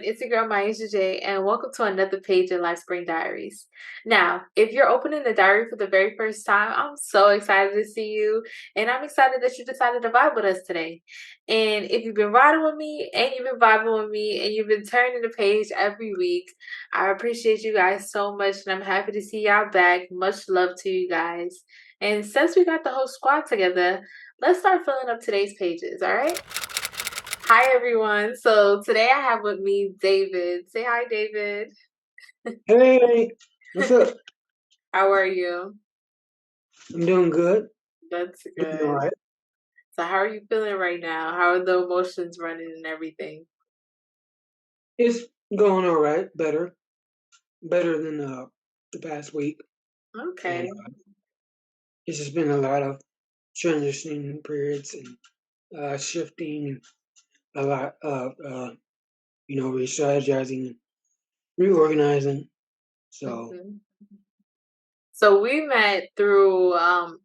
It's your girl Myasia J, and welcome to another page in Lifespring Diaries. Now, if you're opening the diary for the very first time, I'm so excited to see you, and I'm excited that you decided to vibe with us today. And if you've been riding with me, and you've been vibing with me, and you've been turning the page every week, I appreciate you guys so much, and I'm happy to see y'all back. Much love to you guys. And since we got the whole squad together, let's start filling up today's pages, all right? Hi, everyone. So today I have with me David. Say hi, David. Hey, what's up? How are you? I'm doing good. That's Doing all good. right. So how are you feeling right now? How are the emotions running and everything? It's going all right. Better than the past week, and Okay. it's just been a lot of transitioning periods and shifting, and a lot of re-strategizing and reorganizing. So, hmm So we met through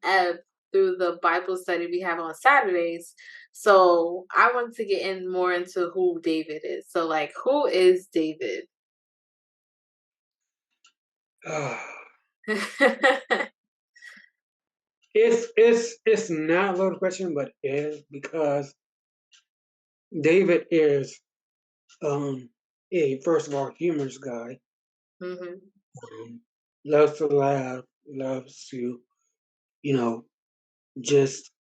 Ev through the Bible study we have on Saturdays. So I want to get in more into who David is. So like who is David? uh, it's not a loaded question, but it is because David is a first of all humorous guy. hmm Um, Loves to laugh, loves to, you know, just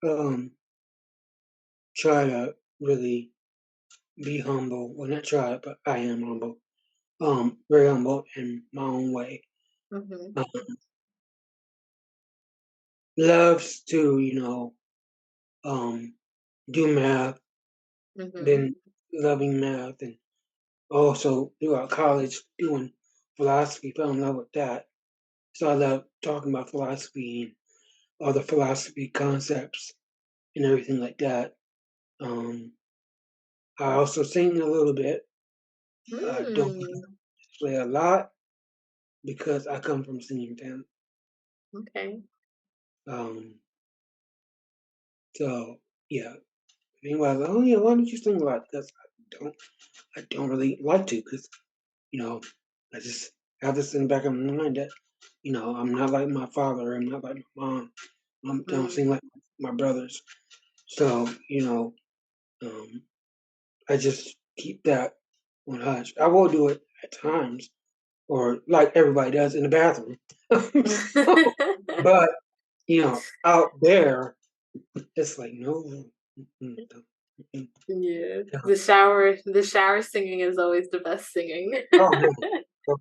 try to really be humble. Well, not try, but I am humble. Very humble in my own way. hmm Um, Loves to, um, do math, hmm been loving math, and also throughout college doing philosophy, fell in love with that. So I love talking about philosophy and other philosophy concepts and everything like that. Um, I also sing a little bit. Don't Hmm. play a lot because I come from singing town. Okay. Um, so yeah. Anyway, like, oh yeah, why don't you sing a lot? Because I don't really like to because you know I just have this in the back of my mind that I'm not like my father. I'm not like my mom. I don't Mm. sing like my brothers. So um, I just keep that on hush. I will do it at times, or like everybody does in the bathroom. But out there, it's like no. Mm-mm, mm-mm, Yeah. no. The shower singing is always the best singing. Oh no, oh,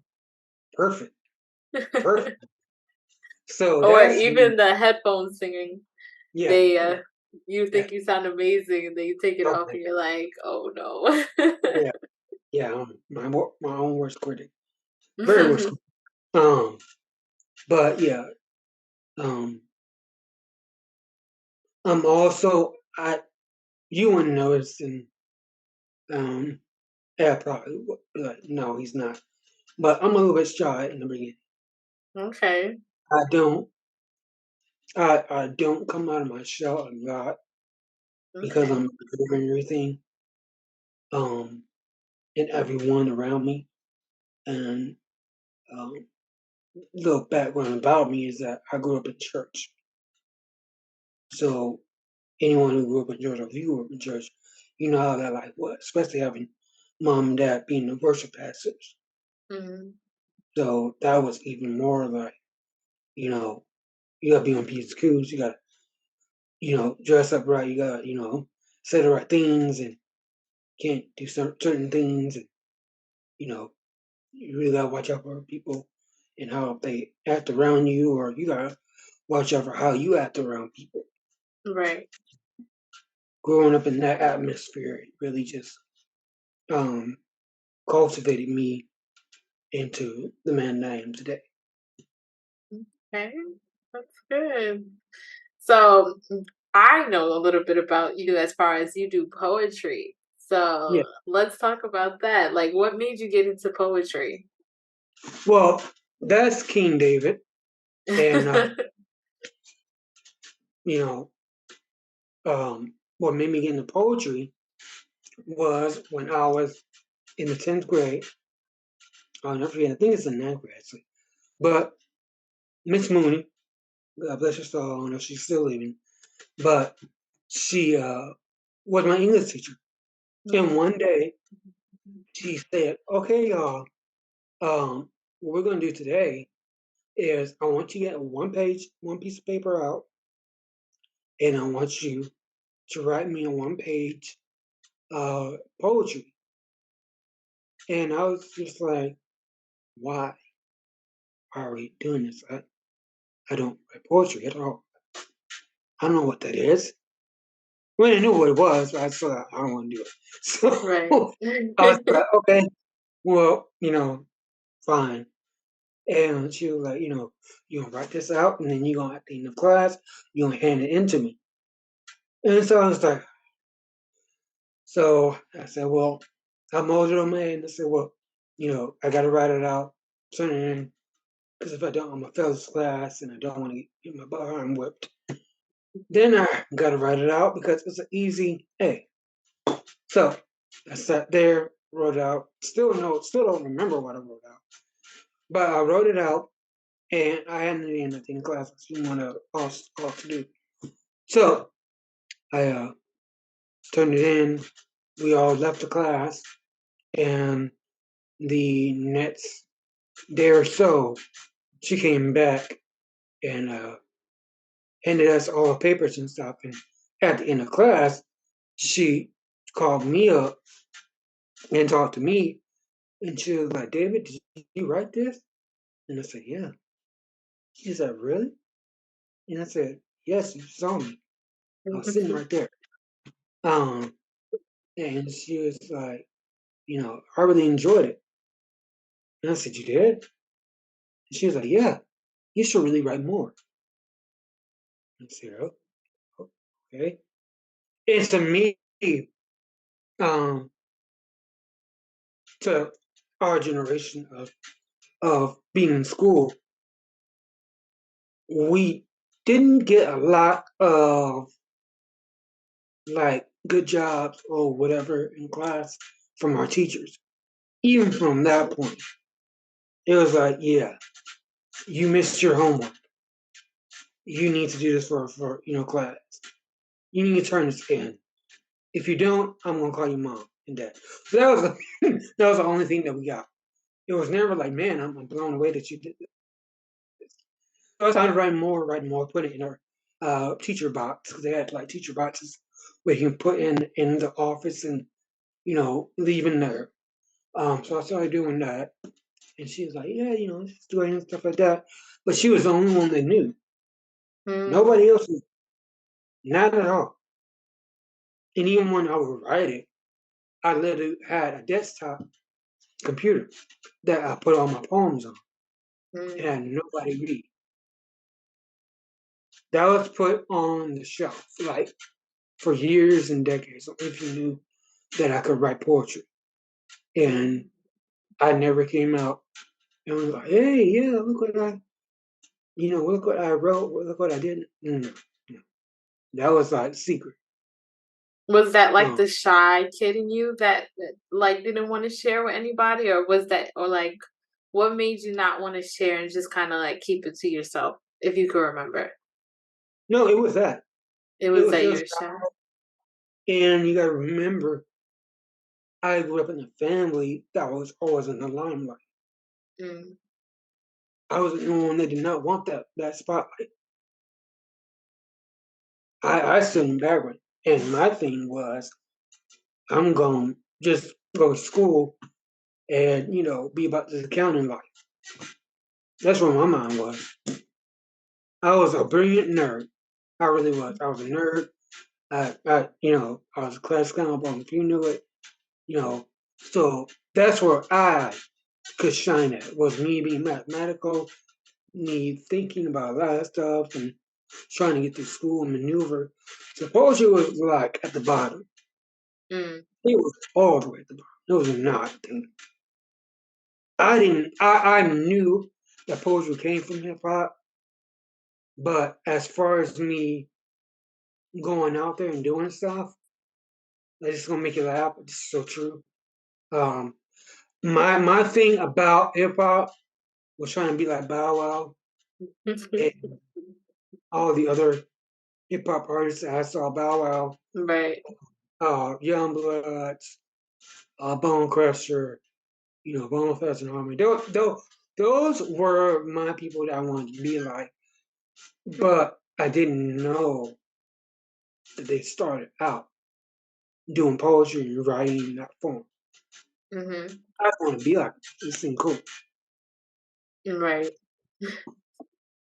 perfect, perfect. So Or that's me. even the headphones singing. Yeah, They yeah, you yeah. think you sound amazing and then you take it off Okay, and you're like, "Oh no." yeah, yeah. My own worst critic, very worst. Um, but yeah, um, I'm also you wouldn't notice, and um, yeah, probably like no, he's not. But I'm a little bit shy in the beginning. Okay. I don't I don't come out of my shell a lot because Okay. I'm observing everything, um, and everyone around me. And um, little background about me is that I grew up in church. So anyone who grew up in church, or if you grew up in church, you know how that life was, especially having mom and dad being the worship pastors. Mhm. So that was even more like, you know, you gotta be on P's Q's, you gotta, dress up right, you gotta, say the right things and can't do certain things and you know, you really gotta watch out for people and how they act around you, or you gotta watch out for how you act around people. Right. Growing up in that atmosphere it really just um, cultivated me into the man that I am today. Okay. That's good. So I know a little bit about you as far as you do poetry. Yeah. So let's talk about that. Like, what made you get into poetry? Well, that's King David, and you know, what made me get into poetry was when I was in the 10th grade. I'll never forget. I think it's the ninth grade actually. But Miss Mooney, God bless her soul, I don't know if she's still living, but she was my English teacher. And Mm. one day she said, "Okay, y'all, what we're gonna do today is I want you to get one piece of paper out, and I want you to write me a one page poetry." And I was just like, "Why are we doing this? I don't write poetry at all. I don't know what that is." When I knew what it was, I said, "I don't want to do it." Right. So I was like, "Okay, well, fine." And she was like, "You gonna write this out, and then you gonna at the end of class, you gonna hand it in to me." And so I was like, so I said, "Well," I molded on my hand. I said, "Well, I got to write it out, turn it in, because if I don't, I'm gonna fail this class, and I don't want to get my behind whipped." Then I got to write it out because it's an easy A. So I sat there, wrote it out. Still don't remember what I wrote out, but I wrote it out, and I hadn't in anything in class. I didn't want to off to do. So I turned it in. We all left the class, and the next day or so, she came back and handed us all the papers and stuff. And at the end of class, she called me up and talked to me, and she was like, "David, did you write this?" And I said, "Yeah." She said, "Really?" And I said, "Yes, you saw me. I was sitting right there." Um, and she was like, "I really enjoyed it." And I said, "You did?" And she was like, "Yeah, you should really write more." I said, "Okay." And to me, um, to our generation of being in school, we didn't get a lot of like good jobs or whatever in class from our teachers. Even from that point, it was like, "Yeah, you missed your homework. You need to do this for class. You need to turn this in. If you don't, I'm gonna call your mom and dad." So that was that was the only thing that we got. It was never like, "Man, I'm blown away that you did this." So I started writing more, put it in our teacher box because they had like teacher boxes where you can put in the office and leave in there. So I started doing that, and she was like, "Yeah, just doing and stuff like that." But she was the only one that knew. Mm. Nobody else knew, not at all. And even when I would write it, I literally had a desktop computer that I put all my poems on, Mm. and nobody read. That was put on the shelf, like for years and decades. Only if you knew that I could write poetry, and I never came out and was like, "Hey, yeah, look what I wrote, look what I did." No, no. That was like secret. Was that, like, Um, the shy kid in you that, like, didn't wanna share with anybody, or was that or, like, what made you not wanna share and just kinda, like, keep it to yourself, if you can remember? no, it was that. It It was was that you just, were shy? and you got to remember, I grew up in a family that was always in the limelight. Mm. I was the only one that did not want that spotlight. I stood in the background, and my thing was, I'm going to just go to school and be about this accounting life. That's where my mind was. I was a brilliant nerd. I really was. I was a nerd. I was a class clown, if you knew it, you know. So that's where I could shine at, was me being mathematical, me thinking about a lot of stuff and trying to get through school and maneuver. So poetry was like at the bottom. Mm. It was all the way at the bottom. It was not. I didn't. I knew that poetry came from hip hop, but as far as me going out there and doing stuff, I just gonna make you laugh. It's so true. my thing about hip hop was trying to be like Bow Wow and all the other hip hop artists that I saw. Bow Wow, Right. Youngbloods, Bone Crusher, Bone Thugs and Harmony. Those were my people that I wanted to be like, but I didn't know that they started out doing poetry and writing in that form. Mhm. I just want to be like this thing cool. Right.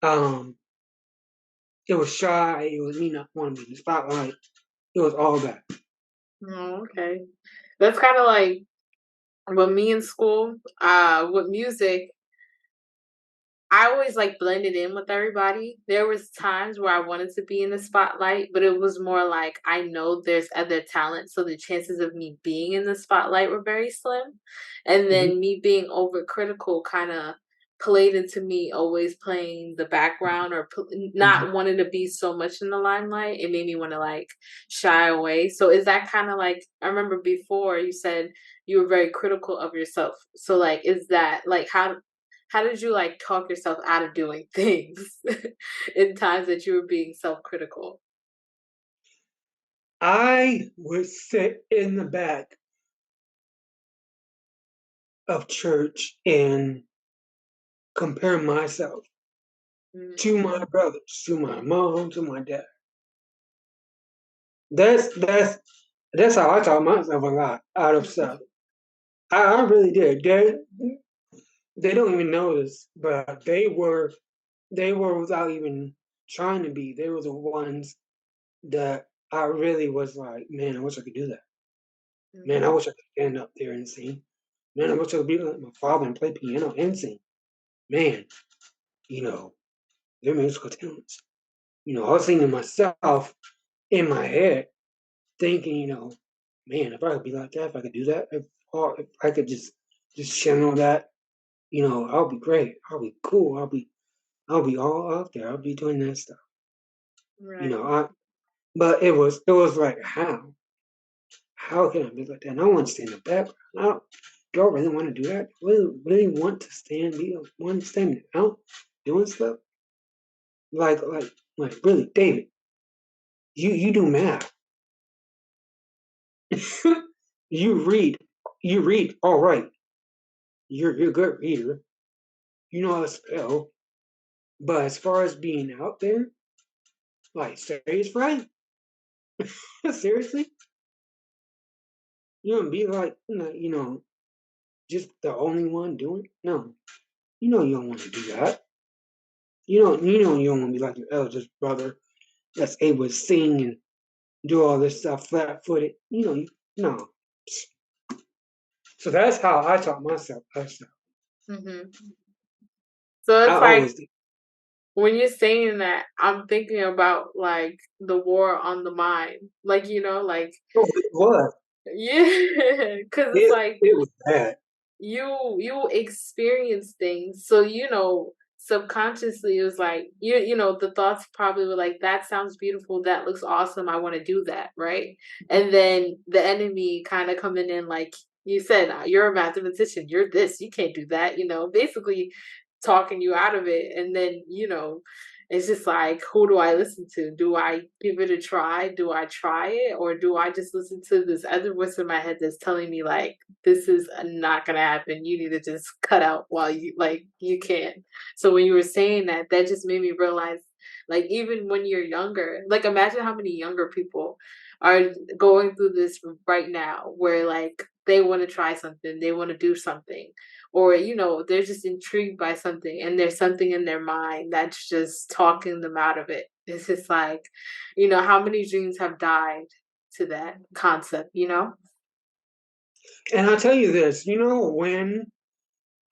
Um, it was shy. It was me not wanting to be in the spotlight. It was all that. Oh, okay. That's kinda like when me in school, with music, I always, like, blended in with everybody. There was times where I wanted to be in the spotlight, but it was more like, I know there's other talent, so the chances of me being in the spotlight were very slim, and Mhm, then me being overcritical kinda played into me always playing the background or mhm. not wanting to be so much in the limelight. It made me wanna, like, shy away. So is that kinda like I remember before you said you were very critical of yourself. So, like, is that like, how did you, like, talk yourself out of doing things in times that you were being self-critical? I would sit in the back of church and compare myself Mhm, to my brothers, to my mom, to my dad. That's how I taught myself a lot out of stuff. I really did. They don't even know this, but they were without even trying to be. They were the ones that I really was like, man, I wish I could do that. Man, I mhm, wish I could stand up there and sing. Man, I wish I could be like my father and play piano and sing. Man, you know, they're musical talents. I was thinking to myself in my head, thinking, man, if I could be like that, if I could do that, if I could just channel that, I'll be great. I'll be cool. I'll be all out there. I'll be doing that stuff. right, I but it was like how can I be like that? And I want to stand in the background. Do I really want to do that? Really want to want to stand out doing stuff like really, David. You do math. you read you read all right. You're a good reader. You know how to spell. But as far as being out there, like stage fright, seriously, you want to be like just the only one doing it? No, you don't want to do that. You don't want to be like your eldest brother that's able to sing and do all this stuff flat footed. No. So that's how I taught myself that stuff. mhm. So I it's like always did. when you're saying that, I'm thinking about, like, the war on the mind. Like, like Oh, it was. yeah, because it's It like it was bad. you experience things, so subconsciously it was like the thoughts probably were like, that sounds beautiful, that looks awesome, I want to do that, right? And then the enemy kind of coming in, like you said, you're a mathematician, you're this, you can't do that, basically talking you out of it. And then it's just like, who do I listen to? Do I give it a try? Do I try it, or do I just listen to this other voice in my head that's telling me like, this is not gonna happen. You need to just cut out while you can. So when you were saying that, that just made me realize, like, even when you're younger, like, imagine how many younger people are going through this right now, where like they want to try something, they want to do something, or they're just intrigued by something, and there's something in their mind that's just talking them out of it. It's just like, how many dreams have died to that concept. And I'll tell you this, when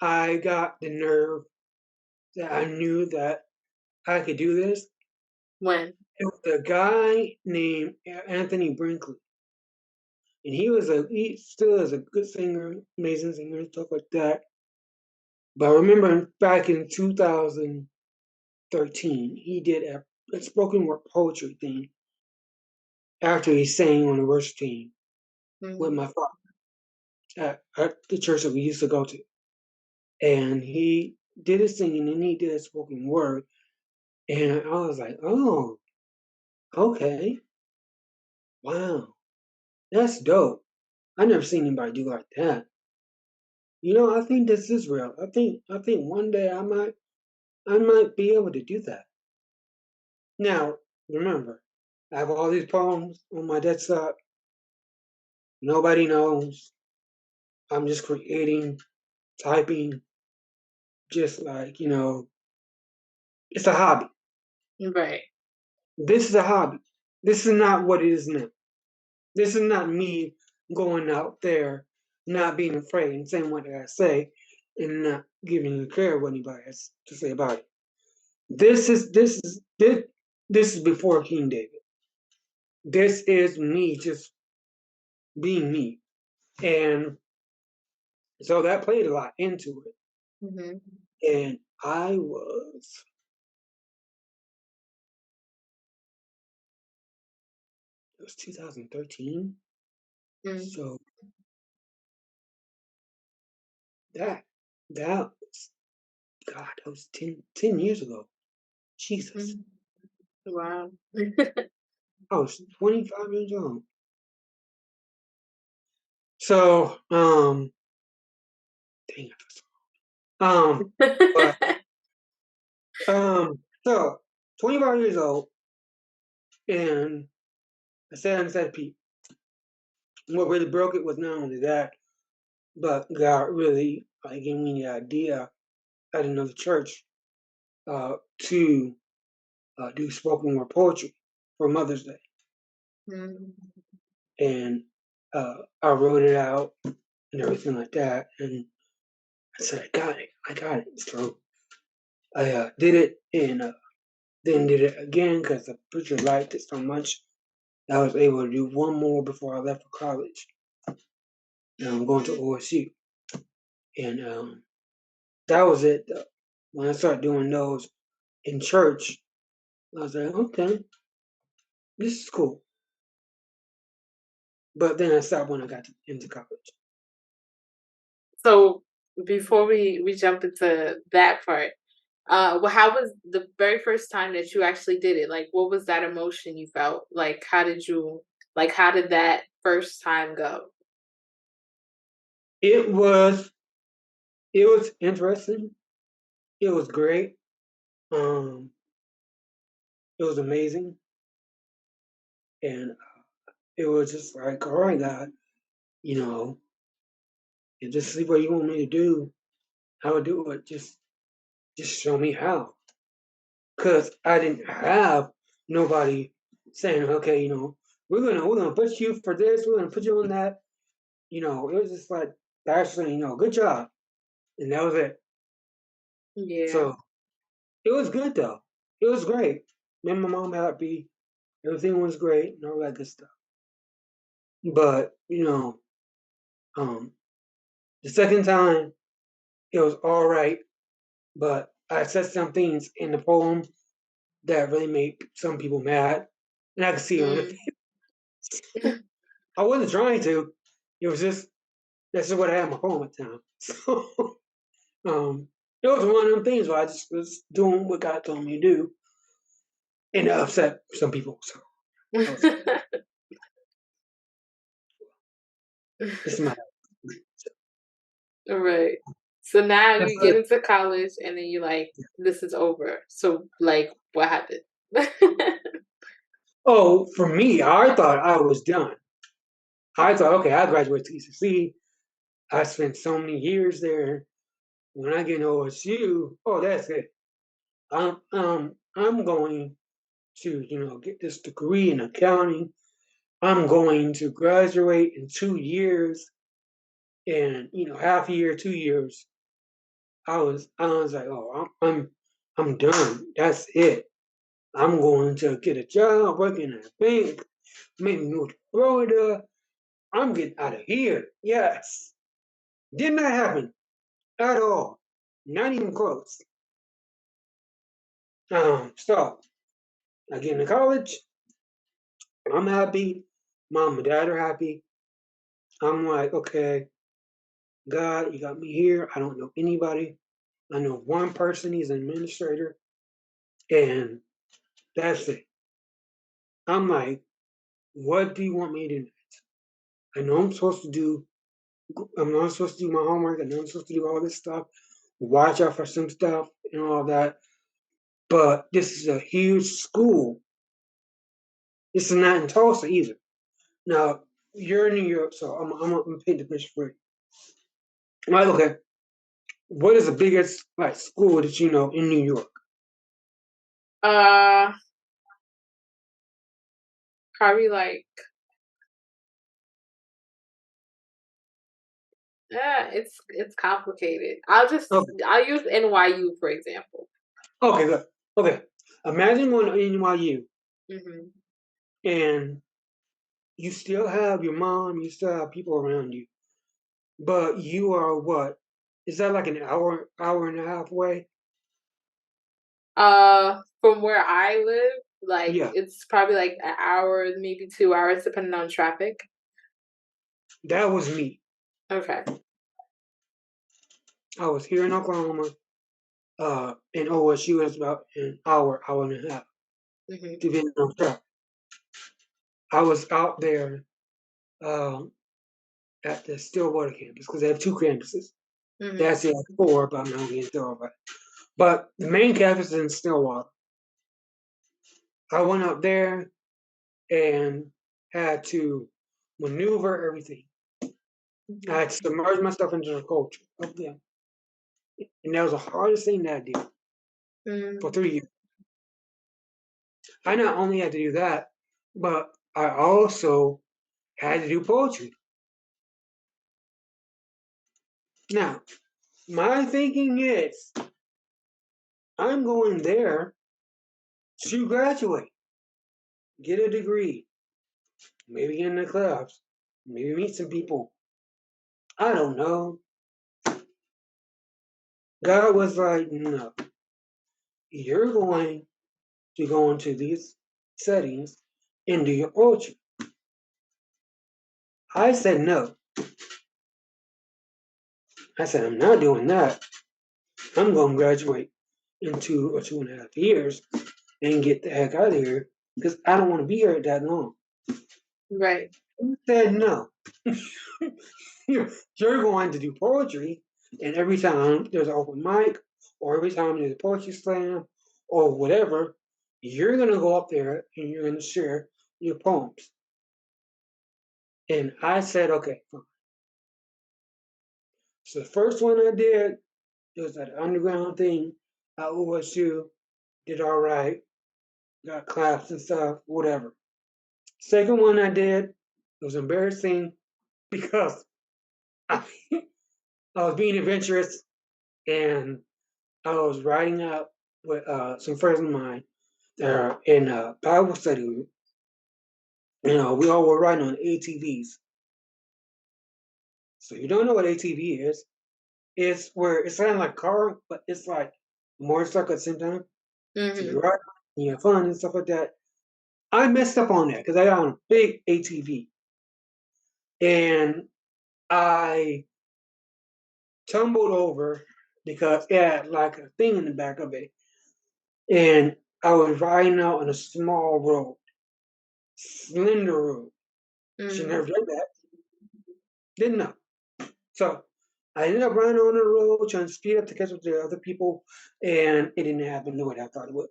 I got the nerve that I knew that I could do this, When. it was a guy named Anthony Brinkley. And he still is a good singer, amazing singer, and stuff like that. But I remember back in 2013, he did a spoken word poetry thing after he sang on the worship team with Mhm. my father. at the church that we used to go to, and he did his singing and he did a spoken word, and I was like, "Oh, okay, wow, that's dope. I never seen anybody do like that." I think this is real. I think one day I might be able to do that. Now, remember, I have all these poems on my desktop. Nobody knows. I'm just creating, typing, just like, it's a hobby. Right. This is a hobby. This is not what it is now. This is not me going out there, not being afraid and saying what I say and not giving a care what anybody has to say about it. This is before King David. This is me just being me. And so that played a lot into it. Mhm. And it was 2013. Mm, So that, that was, God, that was ten years ago. Jesus. mhm. Wow. I was 25 years old. So, dang it. But, so 25 years old, and I said, Pete, what really broke it was not only that, but God really gave me the idea at another church to do spoken word poetry for Mother's Day. Mm, And I wrote it out and everything like that. And I said, I got it. I got it. So I did it and then did it again because the preacher liked it so much. I was able to do one more before I left for college. And I'm going to OSU. And that was it. When I started doing those in church, I was like, okay, this is cool. But then I stopped when I got into college. so before we jump into that part, well, how was the very first time that you actually did it? Like, what was that emotion you felt? Like, how did that first time go? It was it was interesting. It was great. Um, it was amazing, and it was just like, all right, God, you know, if this is what you want me to do, I would do it. Just show me how. Cause I didn't have nobody saying, okay, we're gonna put you for this, we're gonna put you on that. It was just like actually, good job, and that was it. Yeah. So it was good though. It was great. Made my mom happy. Everything was great and all that good stuff. But um, the second time it was all right. But I said some things in the poem that really made some people mad, and I could see it on it. Mm. I wasn't trying to. It was just that's just what I had in my poem at the time. Um, it was one of them things where I just was doing what God told me to do, and it upset some people. So that was just my. Right. So now That's you get it. into college and then you're like, this is over. So like what happened? Oh, for me, I thought I was done. I thought, okay, I graduated to ECC. I spent so many years there. When I get to OSU, oh, that's it. I'm going to, get this degree in accounting. I'm going to graduate in 2 years, and half a year, 2 years. I was like, oh, I'm done. That's it. I'm going to get a job working at a bank, maybe move to Florida. I'm getting out of here. Yes. Did not happen at all. Not even close. So I get into college. I'm happy. Mom and dad are happy. I'm like, okay. God, you got me here. I don't know anybody. I know one person. He's an administrator, and that's it. I'm like, what do you want me to do? I know I'm supposed to do. I'm not supposed to do my homework. I know I'm supposed to do all this stuff. Watch out for some stuff and all that. But this is a huge school. This is not in Tulsa either. Now you're in New York, so I'm gonna paint the picture for you. I'm like, okay, what is the biggest like school that you know in New York? Uh, Probably like, yeah, it's complicated. Okay, I'll use NYU for example. okay, good. Okay, imagine going to NYU Hmm. and you still have your mom, you still have people around you, but you are what? Is that like an hour and a half away? From where I live, like Yeah, it's probably like an hour, maybe 2 hours, depending on traffic. that was me. Okay. I was here in Oklahoma, and OSU is about an hour and a half, Hmm. depending on traffic. I was out there um, at the Stillwater campus because they have two campuses. They Hmm. actually have four, but I'm not getting Stillwater. But the main campus is in Stillwater. I went up there and had to maneuver everything. I Hmm. had to submerge myself into the culture of them. And that was the hardest thing that I did for Mm. 3 years. I not only had to do that, but I also had to do poetry. Now, my thinking is I'm going there to graduate, get a degree, maybe get in the clubs, maybe meet some people. I don't know. God was like, no, you're going to go into these settings and do your poetry. I said no. I said, I'm not doing that. I'm going to graduate in 2 or 2.5 years and get the heck out of here because I don't want to be here that long. Right. He said no. You're going to do poetry, and every time there's an open mic, or every time there's a poetry slam, or whatever, you're going to go up there and you're going to share your poems. And I said, okay, fine. So the first one I did, it was that underground thing at OSU, did all right, got claps and stuff, whatever. Second one I did, it was embarrassing because I, I was being adventurous and I was riding out with some friends of mine that are in a Bible study group. You know, we all were riding on ATVs. So you don't know what ATV is. It's where it's kind of like a car, but it's like a motorcycle at the same time. So you Hmm. ride and you have fun and stuff like that. I messed up on that because I got on a big ATV and I tumbled over because it had like a thing in the back of it. And I was riding out on a small road, slender road. Should Mm. never done that. Didn't know. So I ended up running on the road, trying to speed up to catch up to the other people, and it didn't happen the way I thought it would.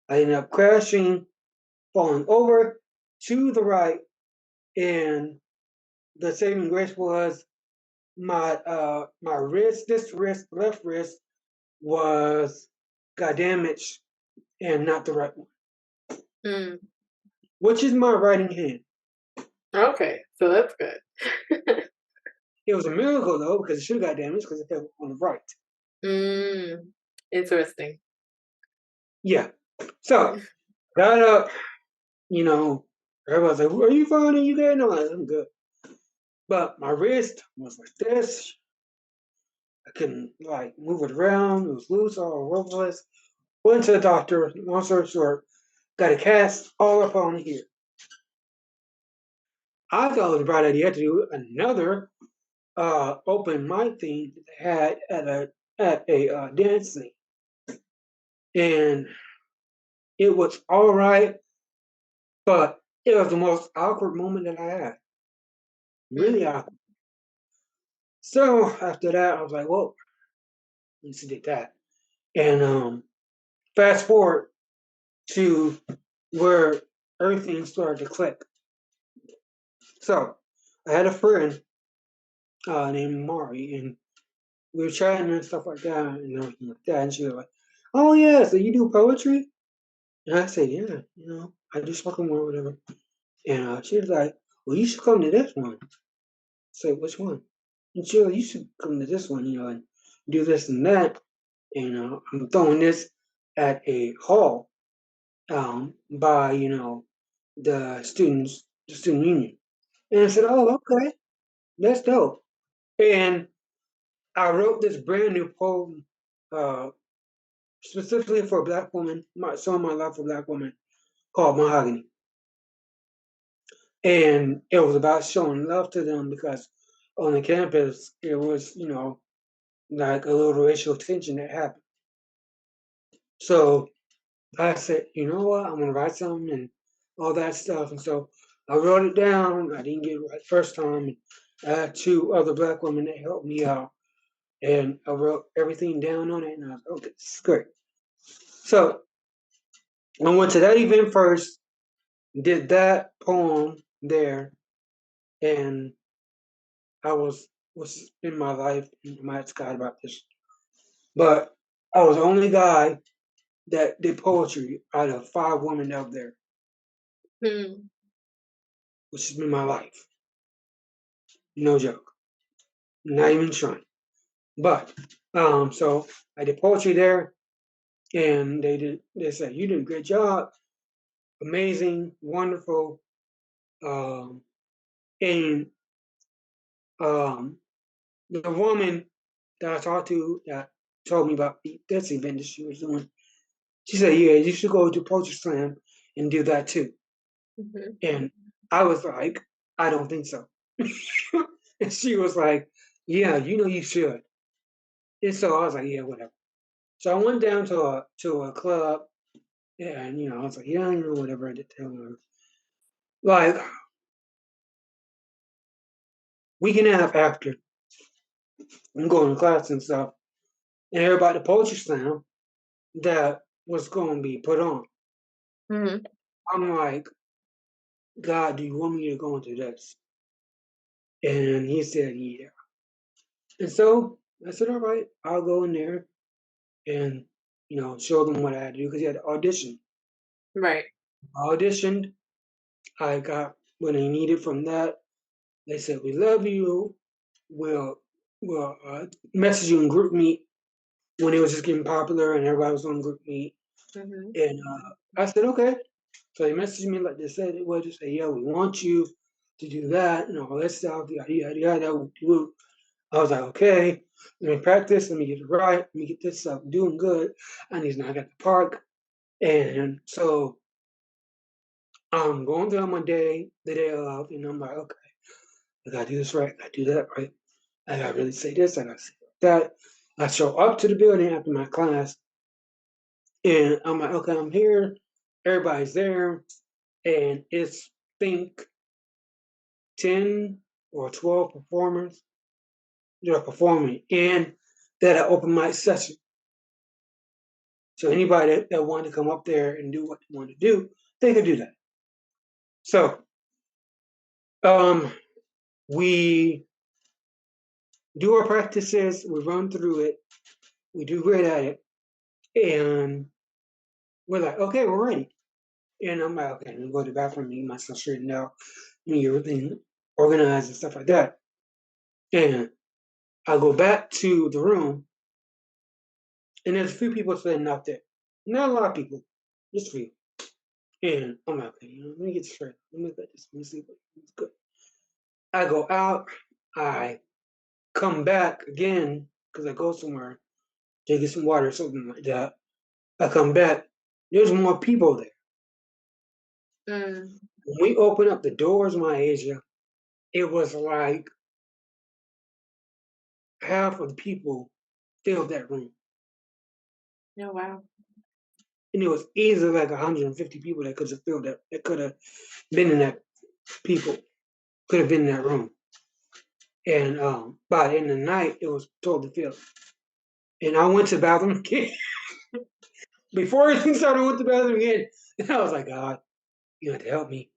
I ended up crashing, falling over to the right, and the saving grace was my wrist, this wrist, left wrist, was got damaged and not the right one, Mm. which is my writing hand. Okay, so that's good. It was a miracle though because it should have got damaged because it fell on the right. Mm. Interesting. Yeah. So got up, you know, everybody's like, "Are you fine? Are you good?" No, I'm good. But my wrist was like this. I couldn't like move it around. It was loose all over the place. Went to the doctor. Long story short, got a cast all up on here. I thought it was a bright idea to do another open mic thing that they had at a dance thing, and it was all right, but it was the most awkward moment that I had. Really Mm. awkward. So after that, I was like, well, let's did that. And fast forward to where everything started to click. So I had a friend named Mari, and we were chatting and stuff like that, and everything like that. And she was like, "Oh yeah, so you do poetry?" And I said, "Yeah, I do spoken word, whatever." And she was like, "Well, you should come to this one." I said, "Which one?" And she was like, "You should come to this one, and do this and that." And I'm throwing this at a hall by the student union. And I said, "Oh, okay, that's dope." And I wrote this brand new poem uh, specifically for a black woman, showing my love for black women, called Mahogany. And it was about showing love to them because on the campus, it was, like a little racial tension that happened. So I said, you know what, I'm going to write something and all that stuff. And so I wrote it down. I didn't get it right first time. And I had two other black women that helped me out. And I wrote everything down on it. And I was like, okay, this is great. So I went to that event first, did that poem there, and I was in my life. I might ask God about this, but I was the only guy that did poetry out of five women out there, Mm. which has been my life. No joke, not even trying. But so I did poetry there, and they said you did a great job, amazing, wonderful, um, and um, the woman that I talked to that told me about this event that she was doing. She said, "Yeah, you should go to Poetry Slam and do that too." Mhm. And I was like, "I don't think so." And she was like, "Yeah, you should." And so I was like, "Yeah, whatever." So I went down to a club, and I was like, "Yeah, whatever." I did tell her. Like week and a half after I'm going to class and stuff, and everybody at the Poetry Slam that was going to be put on. Mhm. I'm like, God, do you want me to go into this? And he said, yeah. And so I said, all right, I'll go in there and, show them what I had to do because he had to audition. Right. I auditioned. I got what I needed from that. They said, we love you. We'll, we'll message you in group meet when it was just getting popular and everybody was on group meet. Mhm. And I said, okay. So they messaged me like they said it was to say, yeah, we want you to do that and all that stuff. Yada, yada, yada. I was like, okay, let me practice, let me get it right, let me get this stuff doing good. I need to know I got the park. And so I'm going through my day, the day of, and I'm like, okay, I gotta do this right, I gotta do that right. I gotta really say this, I gotta say that. I show up to the building after my class, and I'm like, okay, I'm here, everybody's there, and it's think 10 or 12 performers that are performing in that open mic session. So anybody that wanted to come up there and do what they wanted to do, they could do that. So um, we do our practices, we run through it, we do great at it, and we're like, okay, we're ready. And I'm like, okay, I'm gonna go to the bathroom, get myself straightened out, get everything organized and stuff like that. And I go back to the room, and there's a few people sitting out there. Not a lot of people, just a few. And I'm like, okay, let me get straight. Let me get this. Let me see what's good. I go out. I come back again because I go somewhere to get some water or something like that. I come back. There's more people there. Mm. When we open up the doors, Myasia, it was like half of the people filled that room. Oh, wow. And it was easily like 150 people that could have filled that could have been in that people could have been in that room. And by the end of the night, it was totally filled. And I went to the bathroom again. Before everything started, I went to the bathroom again. And I was like, God, you have to help me.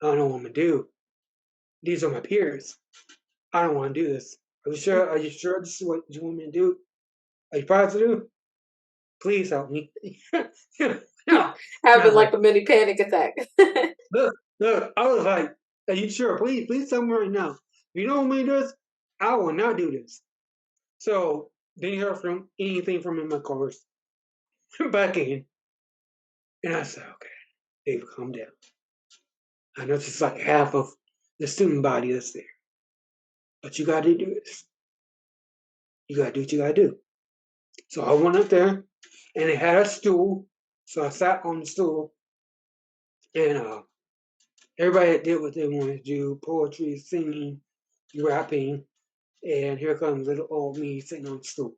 I don't know what I'm gonna do. These are my peers. I don't want to do this. Are you sure? Are you sure this is what you want me to do? Are you positive? Please help me. No. And I Having was like, like a mini panic attack. look, look. I was like, are you sure? Please tell me right now. If you don't want me to do this, I will not do this. So didn't hear from anything from him, of course. Back in. And I said, okay, David, calm down. I know this is like half of the student body that's there. But you gotta do this. You gotta do what you gotta do. So I went up there and it had a stool. So I sat on the stool and everybody did what they wanted to do, poetry, singing, rapping, and here comes little old me sitting on the stool.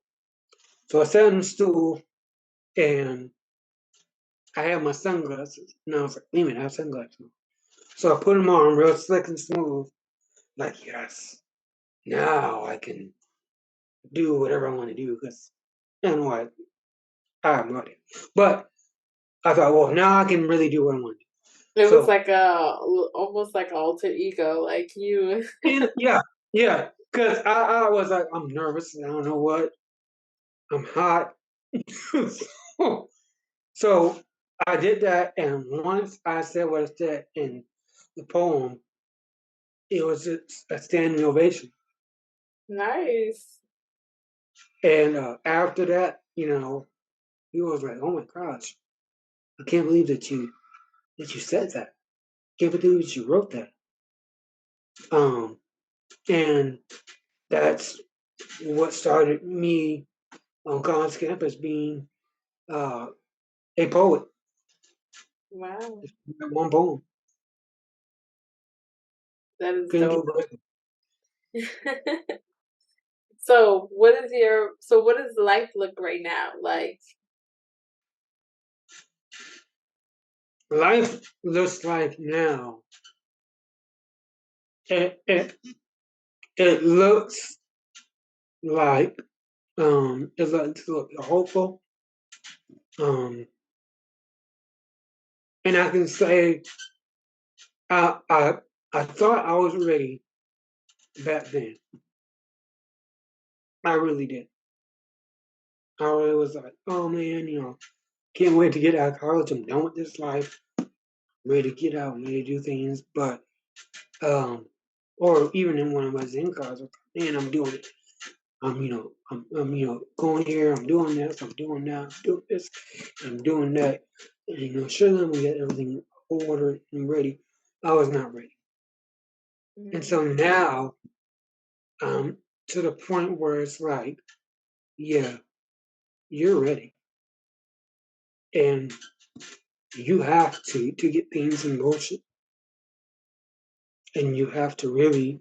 So I sat on the stool and I had my sunglasses. And I was like, wait a minute, I have sunglasses on. So I put them on real slick and smooth, like, yes, now I can do whatever I want to do because I don't know why I have no idea. But I thought, well, now I can really do what I want to do. It was So, like a almost like an alter ego, like you. and yeah, yeah, because I was like, I'm nervous. I don't know what. I'm hot. so, so I did that, and once I said what I said in the poem, it was just a standing ovation. Nice. And after that, he was like, "Oh my gosh, I can't believe that you said that. Can't believe that you wrote that." Um, and that's what started me on college campus being uh, a poet. Wow. Just that one poem. That is Couldn't get dope. better. So what does life look right now? Like, Life looks like now. It it looks like it looks hopeful. Um, and I can say I I I thought I was ready back then. I really did. I really was like, oh man, can't wait to get out of college. I'm done with this life. I'm ready to get out. I'm ready to do things. But or even when I was in college, man, I'm doing it. I'm going here. I'm doing this. I'm doing that. I'm doing this. I'm doing that. And sure, then we get everything ordered and ready. I was not ready, and mm, so now to the point where it's like, yeah, you're ready, and you have to get things in motion, and you have to really,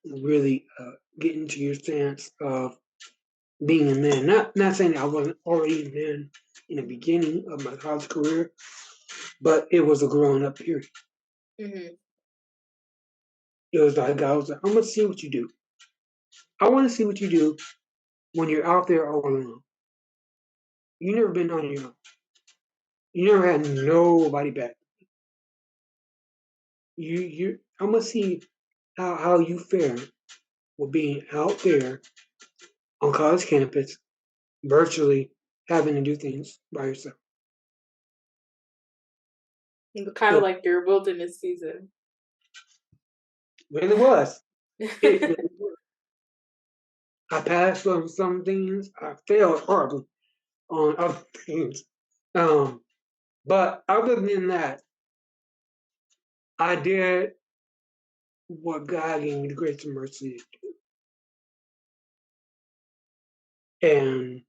really get into your stance of being a man. Not saying I wasn't already a man in the beginning of my college career, but it was a growing up period. mhm, It was like I was like, I'm gonna see what you do. I want to see what you do when you're out there all alone. You never been on your own. You never had nobody back. I'm gonna see how you fare with being out there on college campus, virtually having to do things by yourself. kind of It like your wilderness season. really was. It really was. I passed on some things. I failed horribly on other things. Um, but other than that, I did what God gave me the grace and mercy to do. And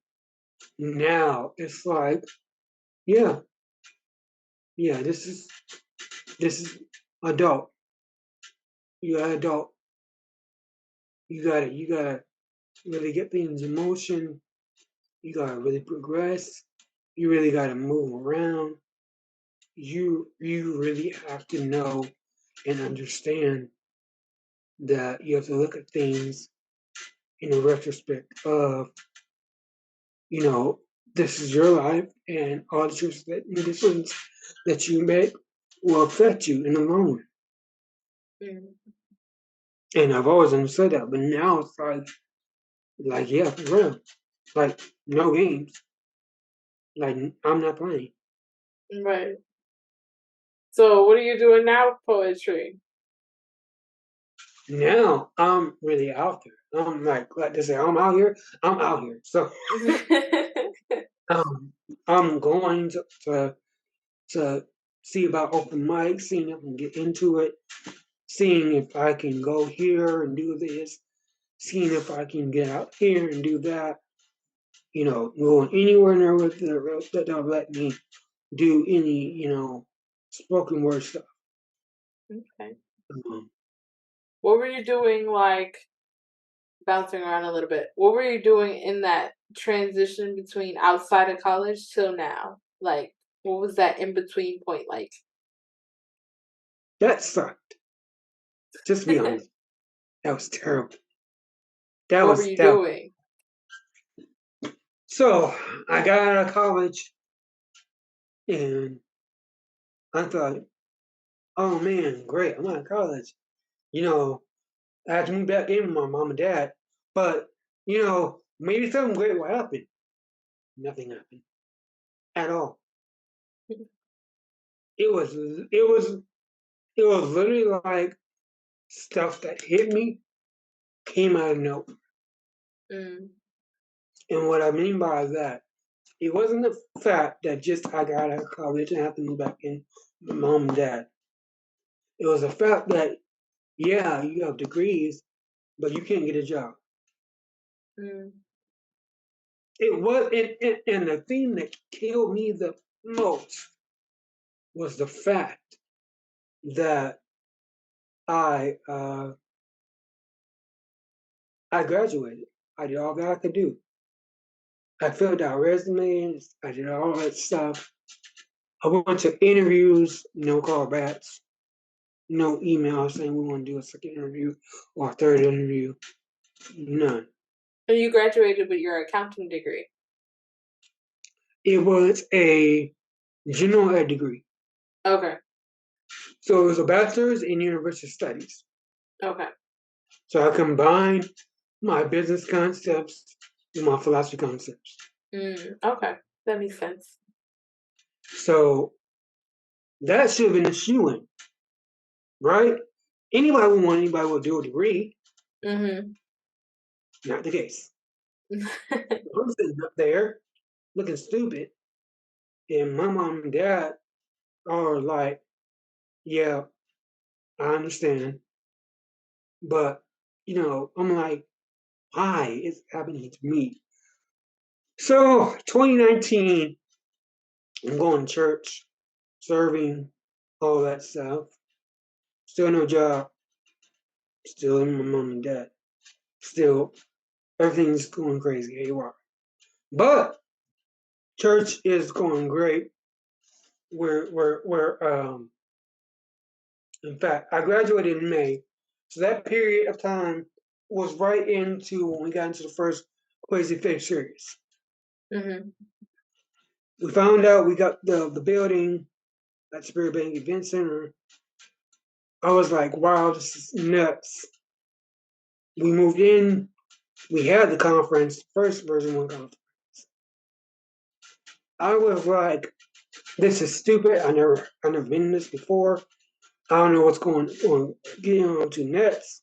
now it's like, yeah, yeah, this is adult. You got adult. You got it. You got really get things in motion. You gotta really progress. You really gotta move around. You really have to know and understand that you have to look at things in a retrospect of, you know, this is your life and all the choices that the decisions that you make will affect you in the long run. Mm. And I've always understood that, but now it's like yeah, for real. Like no games. Like I'm not playing. Right. So what are you doing now with poetry? Now I'm really out there. I'm like they say, I'm out here. I'm out here. So um, I'm going to see about open mic, seeing if I can get into it, seeing if I can go here and do this, seeing if I can get out here and do that. You know, going anywhere near with that they'll let me do any, spoken word stuff. Okay. Um, What were you doing, like, bouncing around a little bit, what were you doing in that transition between outside of college till now? Like, what was that in between point like? that sucked. Just to be honest, that was terrible. That What were was you that. doing? So I got out of college and I thought, oh man, great, I'm out of college. You know, I had to move back in with my mom and dad, but maybe something great will happen. Nothing happened at all. It was it was it was literally like stuff that hit me came out of nowhere. Mm, And what I mean by that, it wasn't the fact that just I got out of college and had to move back in with my mom and dad. It was the fact that yeah, you have degrees, but you can't get a job. mm, It was, and the thing that killed me the most was the fact that I uh, I graduated. I did all that I could do. I filled out resumes. I did all that stuff. I went to interviews, no callbacks, no emails saying we want to do a second interview or a third interview. None. and you graduated with your accounting degree? It was a general ed degree. Okay, So it was a bachelor's in university studies. okay. So I combined my business concepts with my philosophy concepts. Okay, that makes sense. So that should have been a shoe in, right? Anybody would do a degree. Mhm. Not the case. I'm sitting up there looking stupid, and my mom and dad are like, "Yeah, I understand," but I'm like, "Why is happening to me?" So 2019, I'm going to church, serving, all that stuff. Still no job. Still in my mom and dad. Still, everything's going crazy haywire. But church is going great. We're in fact, I graduated in May, so that period of time was right into when we got into the first Crazy Faith series. Mhm. We found out we got the building at Spirit Bank Event Center. I was like, wow, this is nuts. We moved in. We had the conference, first version one conference. I was like, this is stupid. I never been in this before. I don't know what's going on. Getting on to next.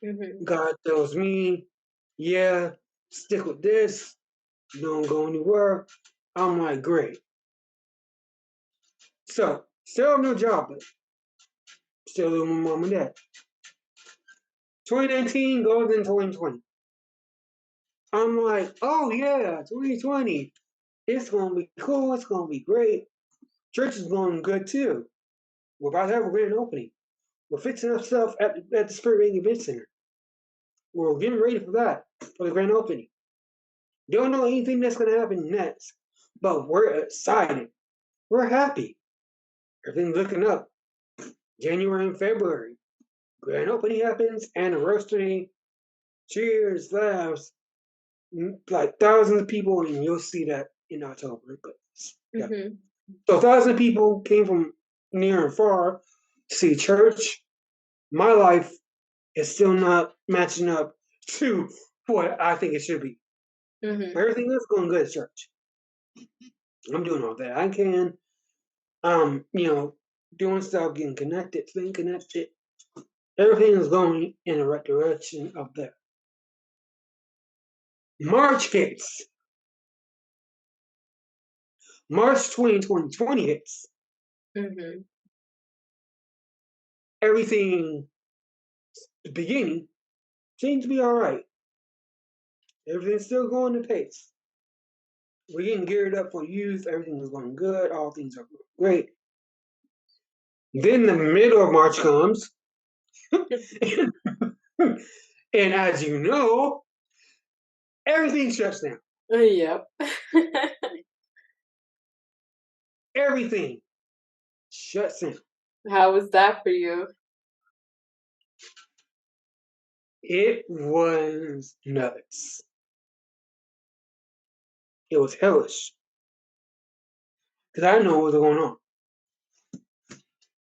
Mhm. God tells me, yeah, stick with this. Don't go anywhere. I'm like, great. So, still have no job, but still living with mom and dad. 2019 goes in 2020. I'm like, oh yeah, 2020. It's gonna be cool. It's gonna be great. Church is going good too. We're about to have a grand opening. We're fixing up stuff at the Spirit Ring Event Center. We're getting ready for that. for the grand opening. Don't know anything that's going to happen next, but we're excited. We're happy. Everything's looking up. January and February. Grand opening happens, anniversary, cheers, laughs, like thousands of people, and you'll see that in October. But yeah. Mhm. So thousands of people came from near and far to see church. My life is still not matching up to what I think it should be. Mhm. Everything is going good at church. I'm doing all that I can. You know, doing stuff, getting connected, staying connected. Everything is going in the right direction of that. March hits. March 2020 hits. Mhm. Everything, the beginning, seems to be all right. Everything's still going to pace. We're getting geared up for youth. Everything is going good. All things are great. Then the middle of March comes, and as you know, everything shuts down. Yep. Everything shuts down. How was that for you? It was nuts. It was hellish because I know what was going on.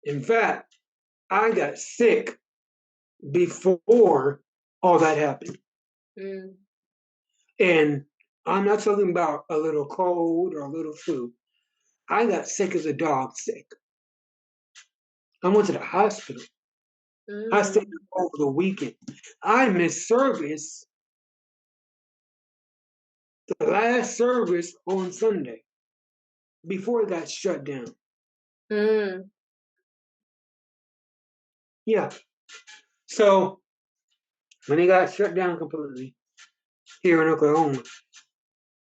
In fact, I got sick before all that happened. Mm. And I'm not talking about a little cold or a little flu. I got sick as a dog sick. I went to the hospital. I stayed Mm. over the weekend. I missed service, the last service on Sunday before it got shut down. Mm. Yeah. So when it got shut down completely here in Oklahoma,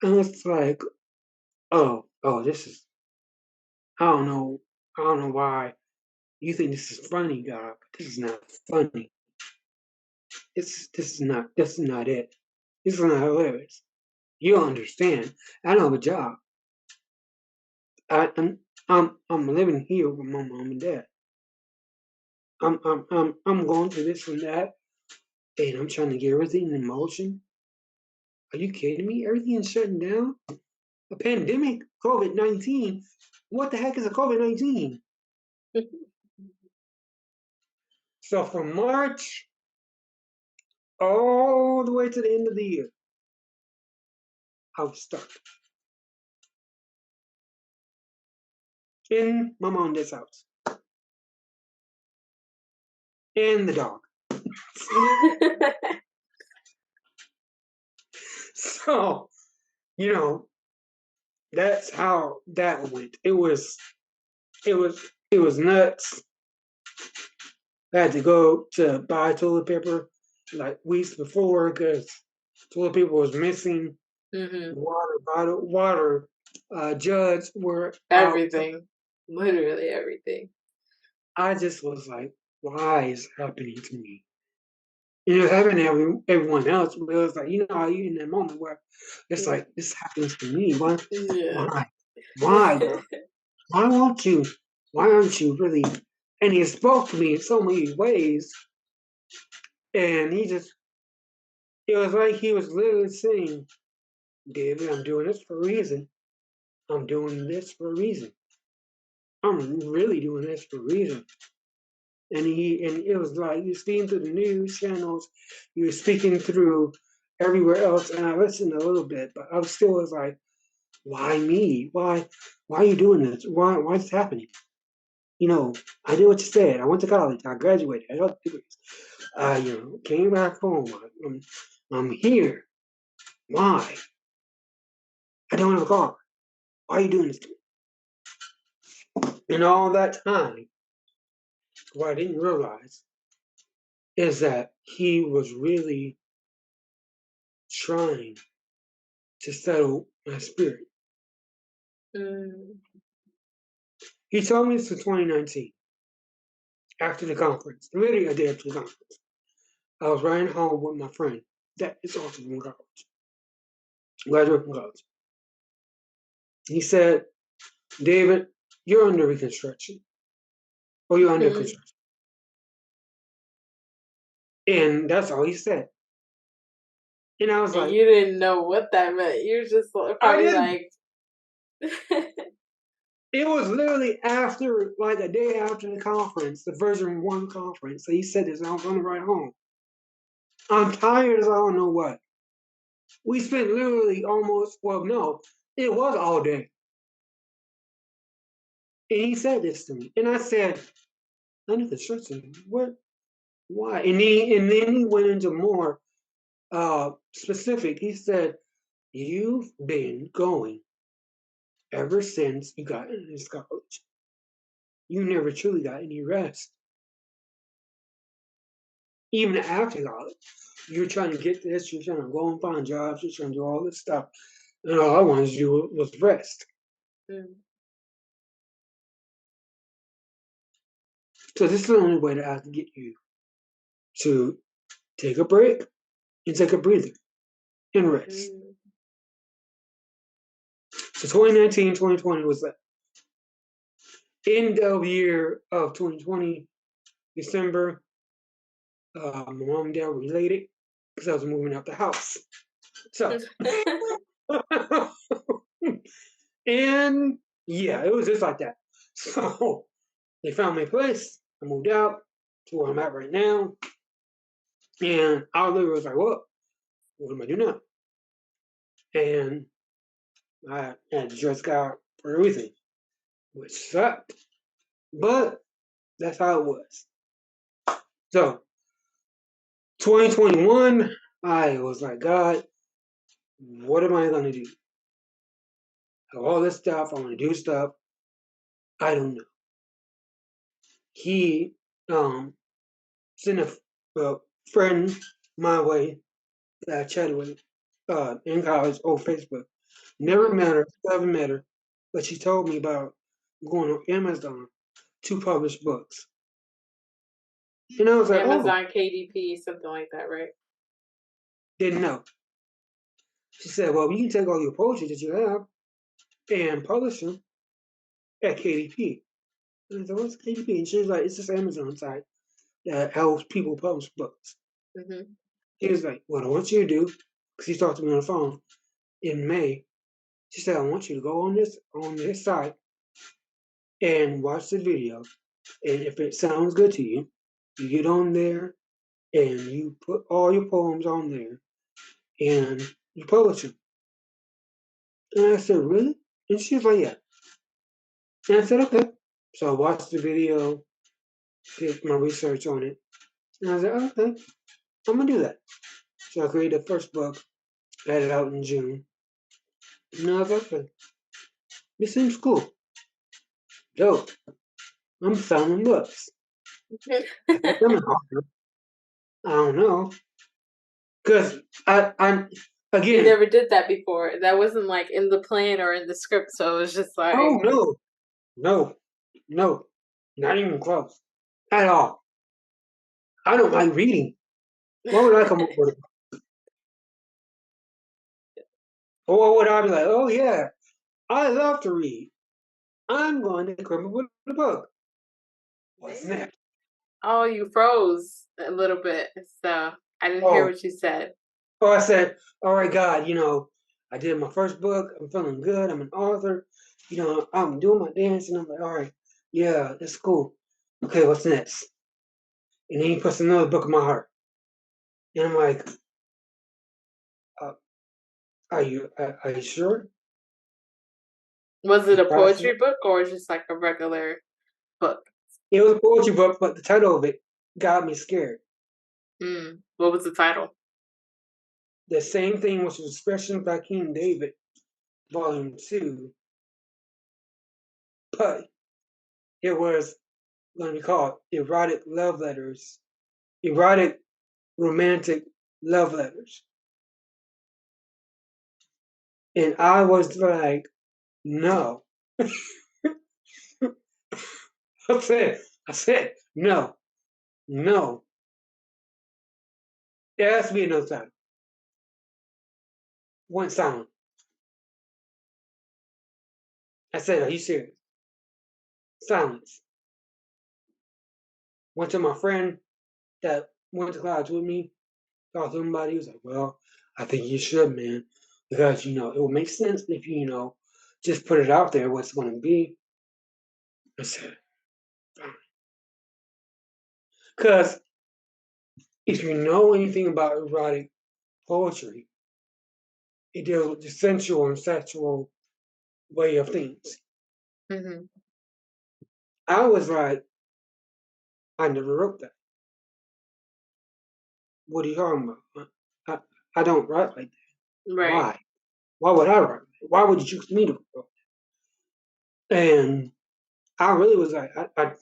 and it's like, this is, I don't know why you think this is funny, God, but this is not funny. This is not it. This is not hilarious. You don't understand. I don't have a job. I, I'm I'm living here with my mom and dad. I'm going through this and that, and I'm trying to get everything in motion. Are you kidding me? Everything is shutting down. A pandemic, COVID-19. What the heck is a COVID-19? So from March all the way to the end of the year, I was stuck in my mom and dad's house, and the dog. So, you know, that's how that went. It was nuts. I had to go to buy toilet paper like weeks before because toilet paper was missing. Mhm. Water bottle, water jugs were out. Everything. Literally everything. I just was like, why is it happening to me? You know, having everyone else, but it was like, how you in that moment where it's Mm. like, this happens to me. Why? Yeah. Why? Why, God? Why won't you? Why aren't you really? And he spoke to me in so many ways, and it was like he was literally saying, David, I'm doing this for a reason. I'm doing this for a reason. I'm really doing this for a reason. And it was like you speaking through the news channels, you were speaking through everywhere else, and I listened a little bit, but I was still was like, why me? Why are you doing this? Why's this happening? I did what you said. I went to college. I graduated. I got degrees. Came back home. I'm here. Why? I don't have a car. Why are you doing this to me? And all that time, what I didn't realize is that he was really trying to settle my spirit. Mm. He told me this in 2019 after the conference, literally a day after the conference. I was riding home with my friend. that is also from college, graduated from college. He said, David, you're under reconstruction, or you're under Mhm. construction. And that's all he said. And I was And like, you didn't know what that meant. You're just I probably didn't. like, It was literally after, like a day after the conference, the version 1 conference. So he said this, and I was on the ride home. I'm tired as I don't know what. We spent literally almost, well, no, it was all day. And he said this to me. And I said, under construction, what? Why? And then he went into more specific. He said, you've been going ever since you got in this college. You never truly got any rest. Even after college, you're trying to get this, you're trying to go and find jobs, you're trying to do all this stuff. And all I wanted to do was rest. mm, So this is the only way that I can get you to take a break and take a breather and rest. mm. So 2019, 2020 was the end of year of 2020, December. My mom and dad were related because I was moving out the house. So, and yeah, it was just like that. So they found me a place. I moved out to where I'm at right now. And I literally was like, well, what am I doing now? And I had to dress out for everything, which sucked. But that's how it was. So 2021, I was like, God, what am I gonna do? I have all this stuff, I wanna do stuff. I don't know. He sent a friend my way that I chatted with in college on Facebook. Never Mhm. met her, haven't met her, but she told me about going on Amazon to publish books. And I was like, oh, Amazon KDP, something like that, right? didn't know. She said, well, you can take all your poetry that you have and publish them at KDP. And I said, what's KDP? And she was like, it's this Amazon site that helps people publish books. Mhm. He was like, what I want you to do, because he talked to me on the phone in May, she said, I want you to go on this site and watch the video. And if it sounds good to you, you get on there and you put all your poems on there and you publish them. And I said, really? And she was like, yeah. And I said, okay. So I watched the video, did my research on it, and I was like, okay, I'm gonna do that. So I created the first book, had it out in June. And I was like, okay, this seems cool. Dope. I'm selling books. I guess I'm an author. I don't know. Because I'm, You again, never did that before. That wasn't like in the plan or in the script, so it was just oh like no, no, no, not even close at all. I don't like reading. Why would I come up with it? Or would I be like, oh yeah, I love to read. I'm going to come up with a book. What's next? Oh, you froze a little bit, so I didn't hear Oh, what you said. oh, I said, all right, God, I did my first book. I'm feeling good. I'm an author. I'm doing my dance, and I'm like, all right, yeah, that's cool. Okay, what's next? And then he puts another book in my heart, and I'm like, uh, are you sure? Was it You a positive? poetry book or just like a regular book? It was a poetry book, but the title of it got me scared. What was the title? The same thing was Expression by King David, Volume 2, but it was going to be called Erotic Romantic Love Letters. And I was like, no. I said, no, no. There has to be another title. went silent. I said, "Are you serious?" Silence. Went to my friend that went to college with me, talked to him about it. He was like, "Well, I think you should, man, because it will make sense if you just put it out there what's going to be." I said, "Because if you know anything about erotic poetry, it deals with the sensual and sexual way of things." Mhm. I was like, "I never wrote that. What are you talking about? I don't write like that. Right. Why? Why would I write? Why would you choose me to write?" And I really was like, and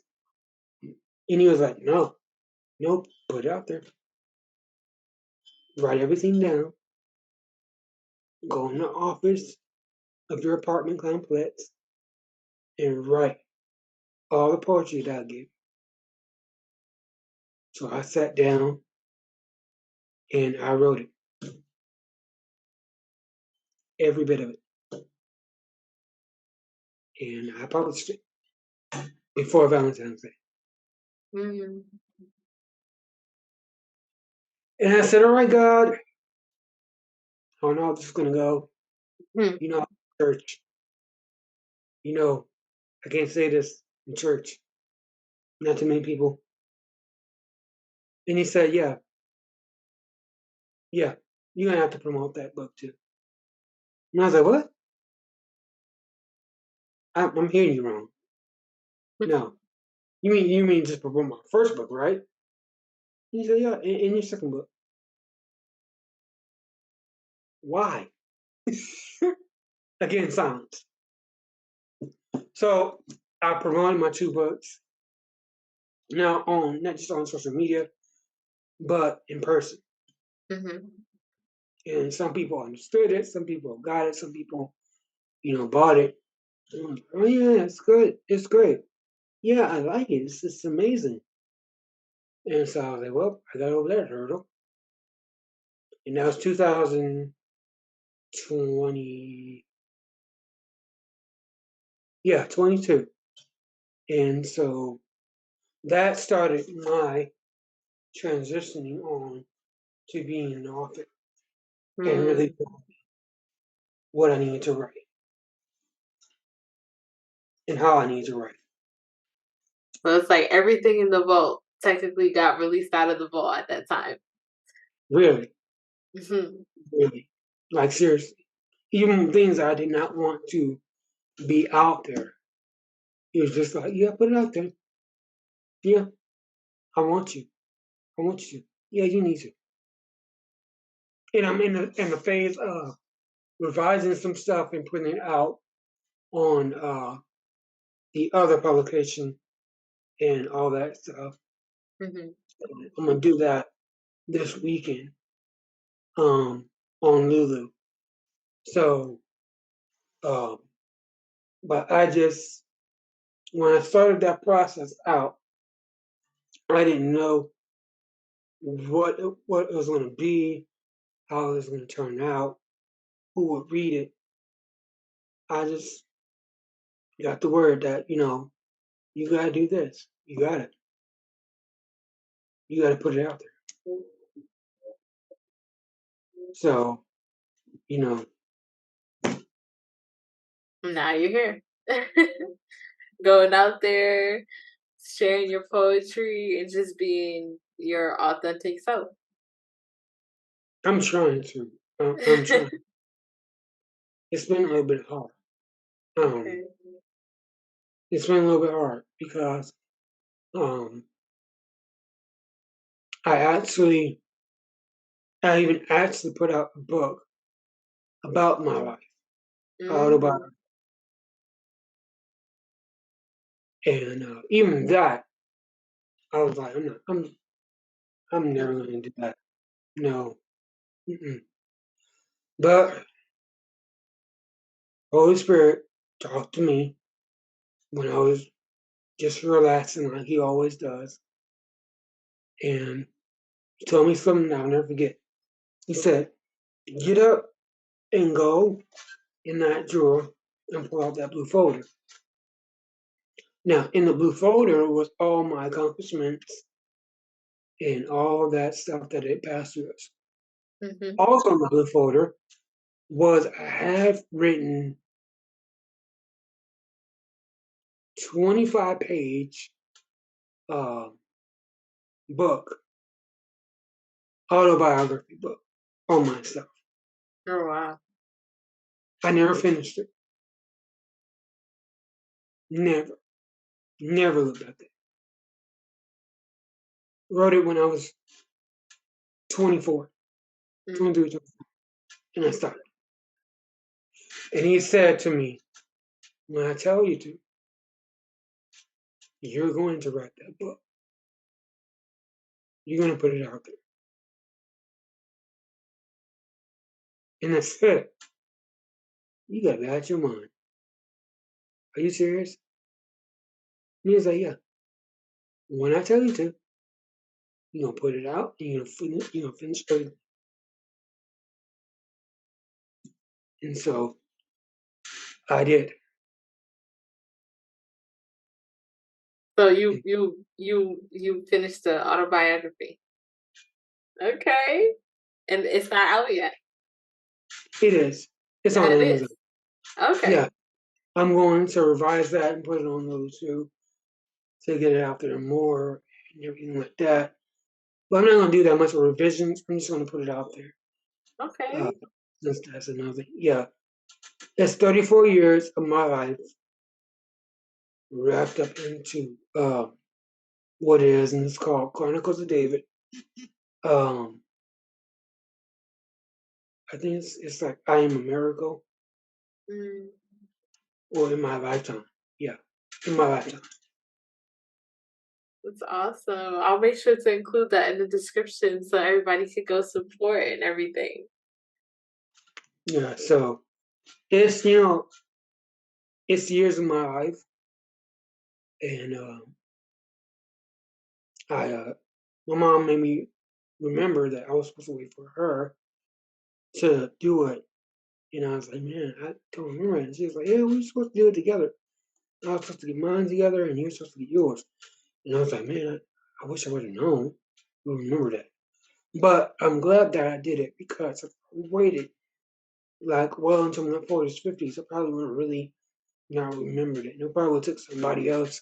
he was like, "No, nope, put it out there. Write everything down. Go in the office of your apartment complex and write all the poetry that I give." So I sat down and I wrote it, every bit of it, and I published it before Valentine's Day. Mhm. And I said, "All right, God, I don't know how this is gonna go. Hmm. You know, church. You know, I can't say this in church. Not too many people." And he said, "Yeah, yeah, you're gonna have to promote that book too." And I was like, "What? I'm hearing you wrong. No, you mean just promote my first book, right?" And he said, "Yeah, in your second book. Why?" Again, silence. So I promoted my two books now on not just on social media, but in person. Mhm. And some people understood it, some people got it, some people, bought it. And I'm like, "Oh yeah, it's good. It's great. Yeah, I like it. It's amazing." And so I was like, "Well, I got over that hurdle." And that was 2020, yeah, 22. And so that started my transitioning on to being an author and really Mm. what I needed to write and how I need to write. So it's like everything in the vault technically got released out of the vault at that time. Really, Mhm. really. Like seriously. Even things I did not want to be out there. It was just like, "Yeah, put it out there. Yeah, I want you. I want you to. Yeah, you need to." And I'm in the phase of revising some stuff and putting it out on the other publication and all that stuff. Mhm. I'm gonna do that this weekend um, on Lulu. So, um, but I just when I started that process out, I didn't know what it was going to be, how it was going to turn out, who would read it. I just got the word that you gotta do this. You gotta put it out there. So you know, Now you're here. Going out there, sharing your poetry, and just being your authentic self. I'm trying to. I'm trying. It's been a little bit hard. Um, Okay. it's been a little bit hard because um, I actually, I even actually put out a book about my life, Mm. autobiography, and even that, I was like, I'm never going to do that. No, mm-mm. But Holy Spirit talked to me when I was just relaxing, like He always does, and He told me something I'll never forget. He said, "Get up and go in that drawer and pull out that blue folder. Now, in the blue folder was all my accomplishments and all that stuff that it passed through us. Mhm. Also in the blue folder was I have written 25-page uh, book, autobiography book on myself. Oh, wow. I never finished it. Never. Never looked at it. Wrote it when I was 24, Mm. 23, 24, and I started. And he said to me, when I tell you to, you're going to write that book. You're going to put it out there. And I said, you got to be out your mind. Are you serious? And he was like, yeah. When I tell you to, you're going to put it out and you're going to finish everything. And so I did. So And you finished the autobiography. Okay. And it's not out yet. it is. It's on It Amazon. is. Okay. Yeah. I'm going to revise that and put it on those two to get it out there more and everything like that. But I'm not going to do that much of revisions. I'm just going to put it out there. Uh, Okay. since that's another. Yeah. It's 34 years of my life wrapped up into what it is, and it's called Chronicles of David. Um, I think it's like I Am a Miracle, Mm. or in my lifetime. Yeah, in my lifetime. That's awesome. I'll make sure to include that in the description so everybody can go support and everything. Yeah, so it's it's years of my life, and I my mom made me remember that I was supposed to wait for her to do it, and I was like, man, I don't remember it. And she was like, yeah, we were supposed to do it together. I was supposed to get mine together, and you were supposed to get yours. And I was like, man, I wish I would have known. I remember that. But I'm glad that I did it because if I waited like well into my 40s, 50s, I probably wouldn't really not remembered it. It probably would took somebody else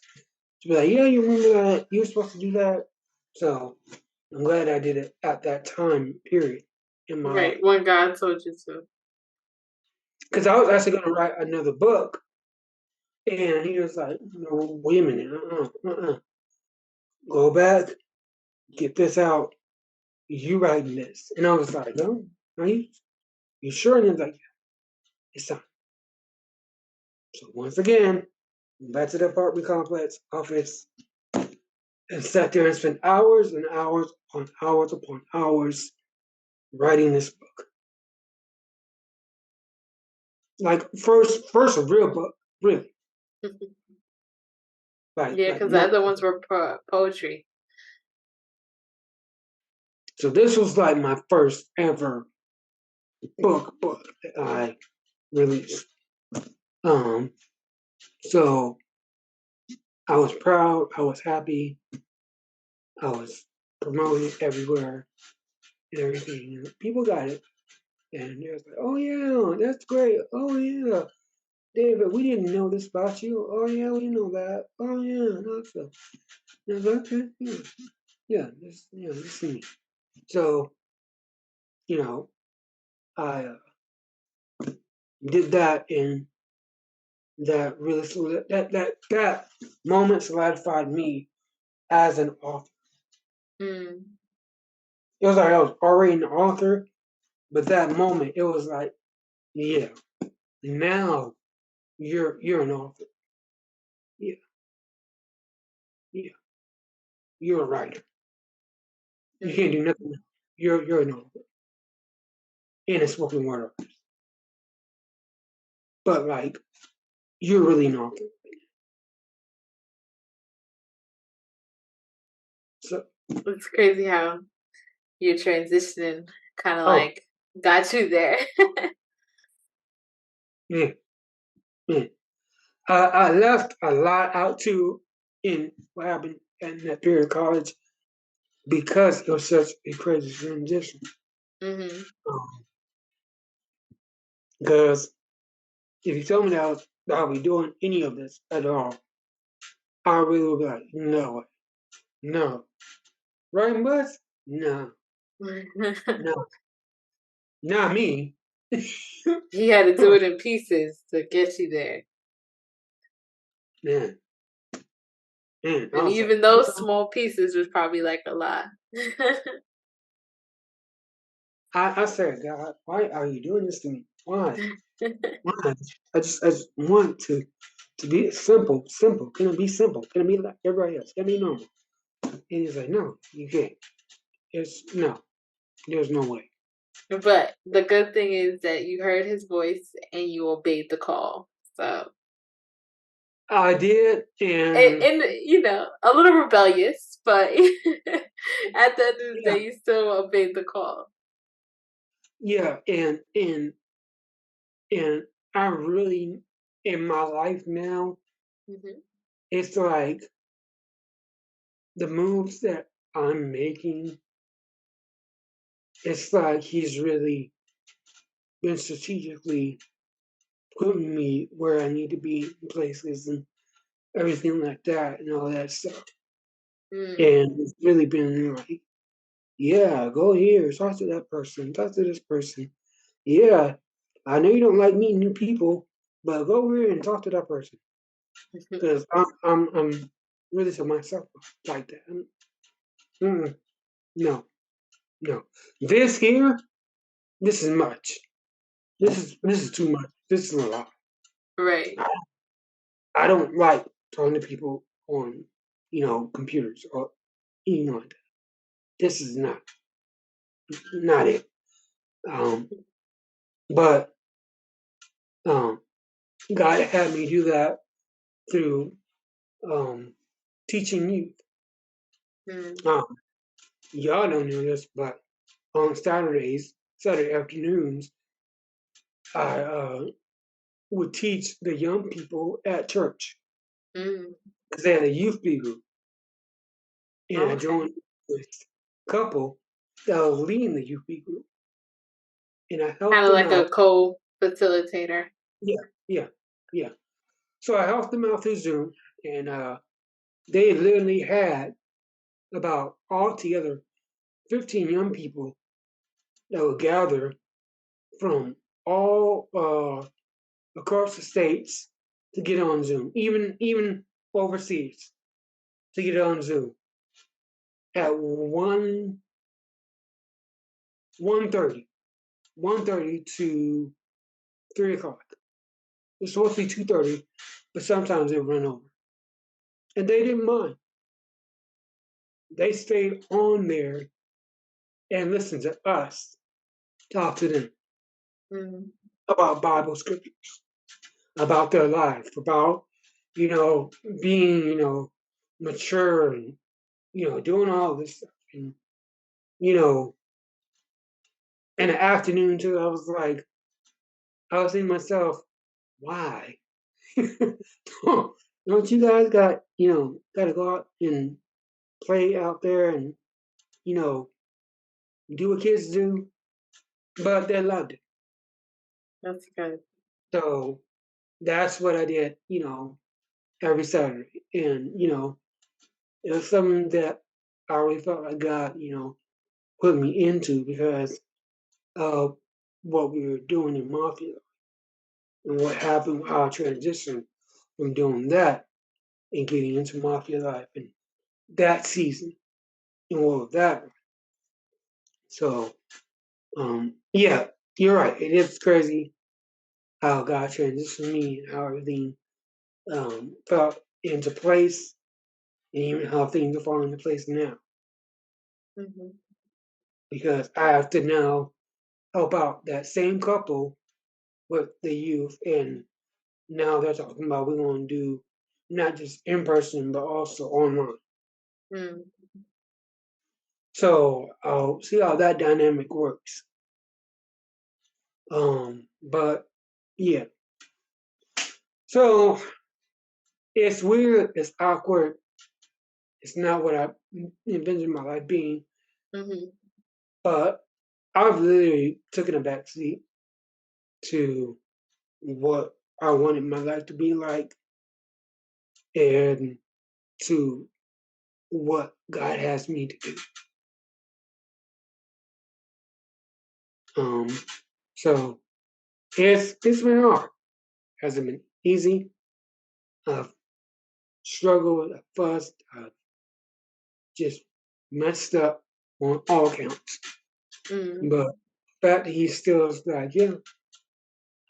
to be like, yeah, you remember that? You were supposed to do that. So I'm glad I did it at that time period in my Right. life. When God told you to. Because I was actually going to write another book. And he was like, no, wait a minute. Go back, get this out. You writing this. And I was like, no, are you sure? And he was like, yeah, it's time. So once again, back to the apartment complex office and sat there and spent hours and hours upon hours upon hours writing this book. Like first a real book, really. Yeah, Like because the no. other ones were poetry. So this was like my first ever book that I released. Um, so I was proud, I was happy, I was promoting it everywhere and everything. And people got it. And they was like, oh yeah, that's great. Oh yeah. David, we didn't know this about you. Oh yeah, we know that. Oh yeah, no, so I was like, okay, this is me. So, you know, I did that, and that really that moment solidified me as an author. Mm. It was like I was already an author, but that moment it was like, yeah, now you're an author. Yeah, yeah, you're a writer. You can't Mm. do nothing. You're an author and a spoken word artist. But like you're really an author. So It's crazy how your transitioning kind of oh like got you there. Yeah, yeah. I left a lot out too in what happened in that period of college because it was such a crazy transition. Mhm. Because if you told me that I'll be doing any of this at all, I really would be like, no, no. Writing books? No, no, not me. He had to do it in pieces to get you there. man, man, I And was like, even those small pieces was probably like a lot. I said, God, why are you doing this to me? Why? Why? I just want to be simple, simple. Can it be simple? Can it be like everybody else? Can it be normal? And he's like, no, you can't. It's no, there's no way. But the good thing is that you heard his voice and you obeyed the call. So, I did, and and a little rebellious, but at the end of the yeah, day, you still obeyed the call. yeah, and I really in my life now, Hmm. it's like the moves that I'm making. It's like he's really been strategically putting me where I need to be in places and everything like that and all that stuff. Mm. And it's really been like, yeah, go here, talk to that person, talk to this person. Yeah, I know you don't like meeting new people, but go over here and talk to that person because I'm really to myself like that. Mm-mm, no, no. This here, this is much. This is too much. This is a lot. Right. I don't like talking to people on, computers or like that. This is not it. Um, but um, God had me do that through um, teaching youth. Mm. Um, y'all don't know this, but on Saturday afternoons, I would teach the young people at church Mm. because they had a youth big group, and I Okay. joined this couple that was leading the youth big group, and I helped Kind of them like a out. co-facilitator. Yeah, yeah, yeah. So I helped them out through Zoom, and they literally had about altogether 15 young people that would gather from all across the states to get on Zoom, even overseas to get on Zoom at 1:30, 1:30 to 3 o'clock. It's supposed to be 2:30, but sometimes it run over, and they didn't mind. They stayed on there and listened to us talk to them Mm. about Bible scriptures, about their life, about you know being mature and doing all this stuff. And you know, in the afternoon too, I was thinking to myself, why? Don't you guys got to go out and play out there and you know do what kids do? But they loved it, That's good. so that's what I did. Every Saturday, and it was something that I really felt like God, put me into because of what we were doing in Mafia and what happened, how I transitioned from doing that and getting into Mafia life and that season and all of that. So, yeah, you're right. It is crazy how God transitioned me and how everything fell into place and even how things are falling into place now Hmm. because I have to now help out that same couple with the youth, and now they're talking about we're going to do not just in person but also online. Mm. So I'll see how that dynamic works. But yeah, So it's weird, it's awkward, it's not what I envisioned my life being, Mhm. but I've literally taken a back seat to what I wanted my life to be like and to what God has me to do. Um, so it's been hard. Hasn't been easy. I've struggled, I've fussed, I've just messed up on all counts. Mm. But the fact that he's still like, yeah,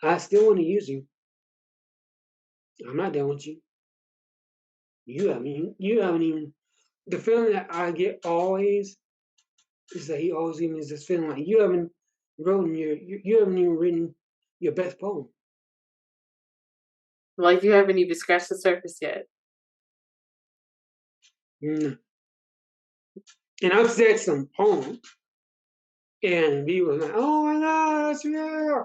I still want to use you. I'm not done with you. You haven't even the feeling that I get always is that he always gives me this feeling like you haven't even written your best poem. Like you haven't even scratched the surface yet. Mm. And I've said some poems and people were like, oh my gosh, yeah,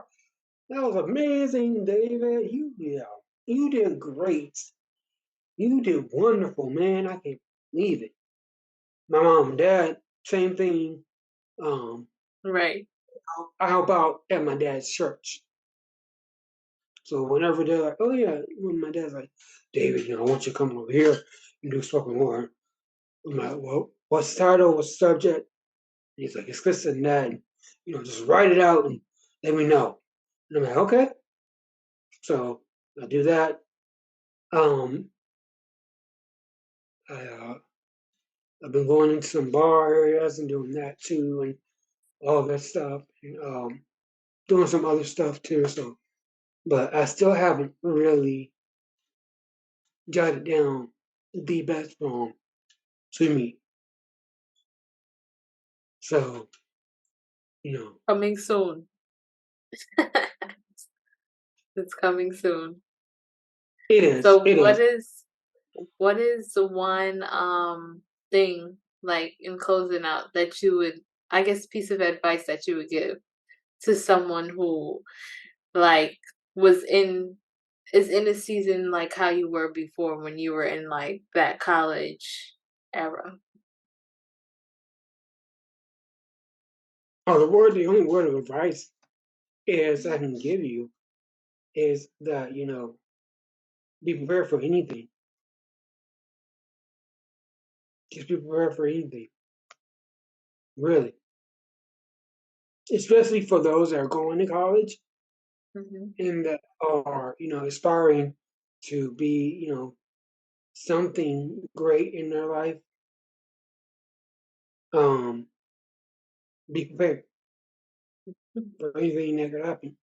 that was amazing, David. You did great. You did wonderful, man. I can't believe it. My mom and dad, same thing. Um, Right. I help out at my dad's church. So whenever they're like, oh yeah, when my dad's like, David, I want you to come over here and do spoken word. I'm like, well, what's the title? What's the subject? And he's like, it's this and that. And, just write it out and let me know. And I'm like, okay. So I do that. Um, I've been going into some bar areas and doing that too, and all that stuff, and doing some other stuff too. So, but I still haven't really jotted down the best poem to me. So, you know, Coming soon. It's coming soon. it is, So it is. what is the one thing like in closing out that you would, I guess, piece of advice that you would give to someone who like was in is in a season like how you were before when you were in like that college era? Oh, the only word of advice is I can give you is that be prepared for anything. Just be prepared for anything, really. Especially for those that are going to college Mhm. and that are aspiring to be something great in their life. Um, be prepared for anything that could happen.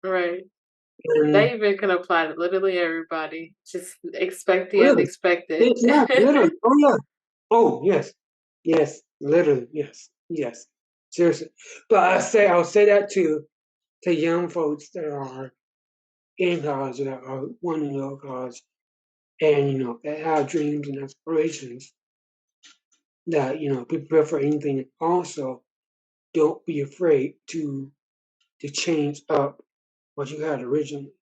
Right. That And even can apply to literally everybody. Just expect the really, unexpected. it's not literally. Oh yeah. Oh yes, yes, literally, yes, yes. Seriously, but I'll say that to young folks that are in college that are wanting to go to college and that have dreams and aspirations that be prepared for anything. And also, don't be afraid to change up what you had originally.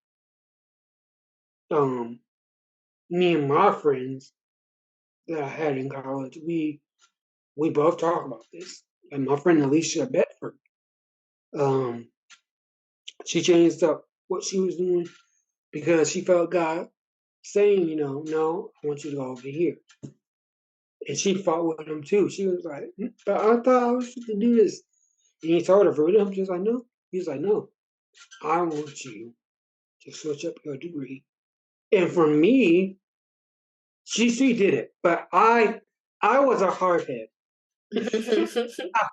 Um, Me and my friends that I had in college, we both talk about this. And my friend Alicia Bedford, um, she changed up what she was doing because she felt God saying, no, I want you to go over here. And she fought with him too. She was like, but I thought I was supposed to do this. And he told her for them. She was like, no. He was like, no, I want you to switch up your degree. And for me, she did it, but I was a hardhead. I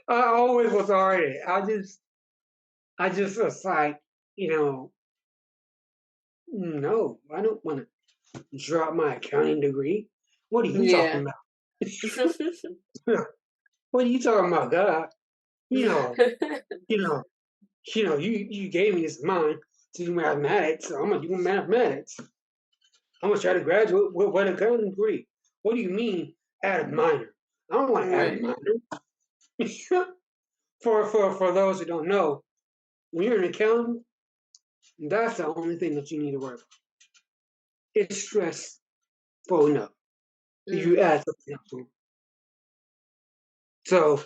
always was a hardhead. I just was like, you know, no, I don't want to drop my accounting degree. What are you talking Yeah. about? What are you talking about, God? You know, you know, you gave me this mind to do mathematics, so I'm gonna do mathematics. I'm gonna try to graduate with an accounting degree. What do you mean add a minor? I don't want to add a Right. minor. For those who don't know, when you're an accountant, That's the only thing that you need to worry about. It's stressful enough. You Mm. add something else to it. So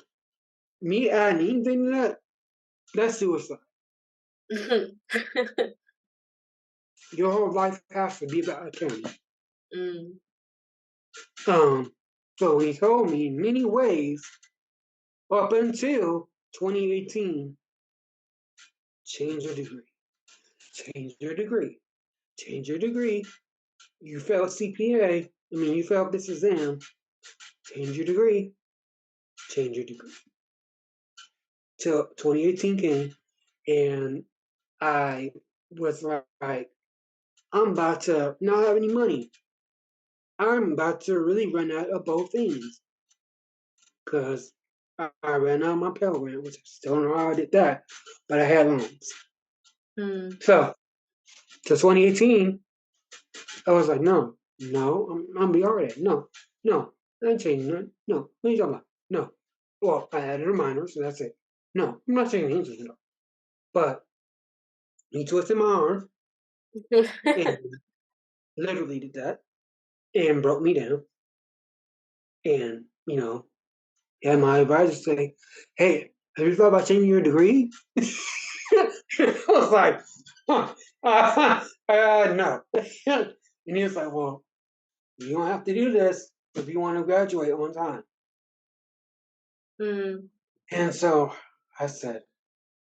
me adding anything to that, that's suicide. Your whole life has to be about accounting. Mm. Um, so he told me in many ways up until 2018, change your degree, change your degree, change your degree. You failed CPA, you failed this exam, change your degree, change your degree. Till 2018 came, and I was like, I'm about to not have any money. I'm about to really run out of both things because I ran out of my Pell Grant, which I still don't know how I did that, but I had loans. Mm. So to 2018, I was like, I'm gonna be all right. No, I ain't changing that. No, what are you talking about? No. Well, I added a minor, so that's it. No, I'm not changing anything. But he twisted my arm and literally did that and broke me down. And, had my advisor say, "Hey, have you thought about changing your degree?" I was like, no. And he was like, "Well, you don't have to do this if you want to graduate on time." Mm. And so I said,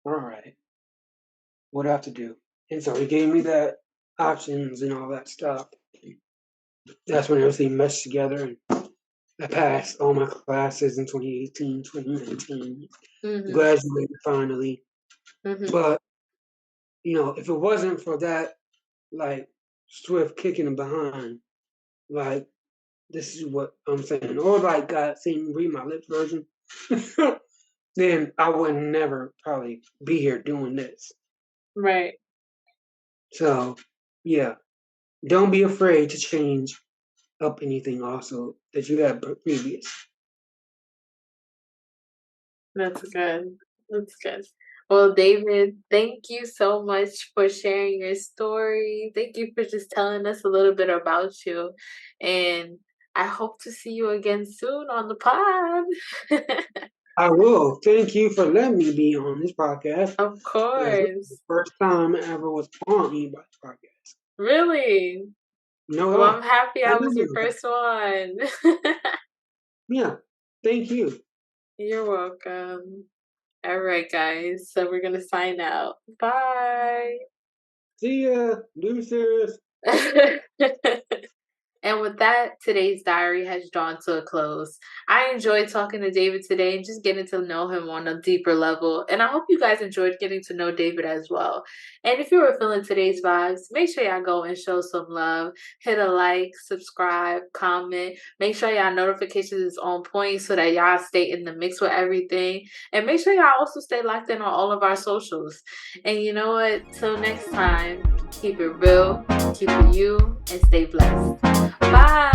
"All right, what do I have to do?" And so he gave me the options and all that stuff. That's when everything meshed together, and I passed all my classes in 2018, 2019, Mhm. graduated finally. Mhm. But, if it wasn't for that, like, swift kicking behind, like, this is what I'm saying, or like God saying, read my lips version, then I would never probably be here doing this. Right. So, yeah, don't be afraid to change up anything also that you had previous. That's good. That's good. Well, David, thank you so much for sharing your story. Thank you for just telling us a little bit about you. And I hope to see you again soon on the pod. I will. Thank you for letting me be on this podcast. Of Because this is the course. first time I ever was on anybody's podcast. Really? No Well, lie. I'm happy I I was never your knew that. first one. Yeah. Thank you. You're welcome. All right, guys. So we're going to sign out. Bye. See ya. Deuces. And with that, today's diary has drawn to a close. I enjoyed talking to David today and just getting to know him on a deeper level. And I hope you guys enjoyed getting to know David as well. And if you were feeling today's vibes, make sure y'all go and show some love. Hit a like, subscribe, comment. Make sure y'all notifications is on point so that y'all stay in the mix with everything. And make sure y'all also stay locked in on all of our socials. And you know what? Till next time, keep it real, keep it you, and stay blessed. Bye.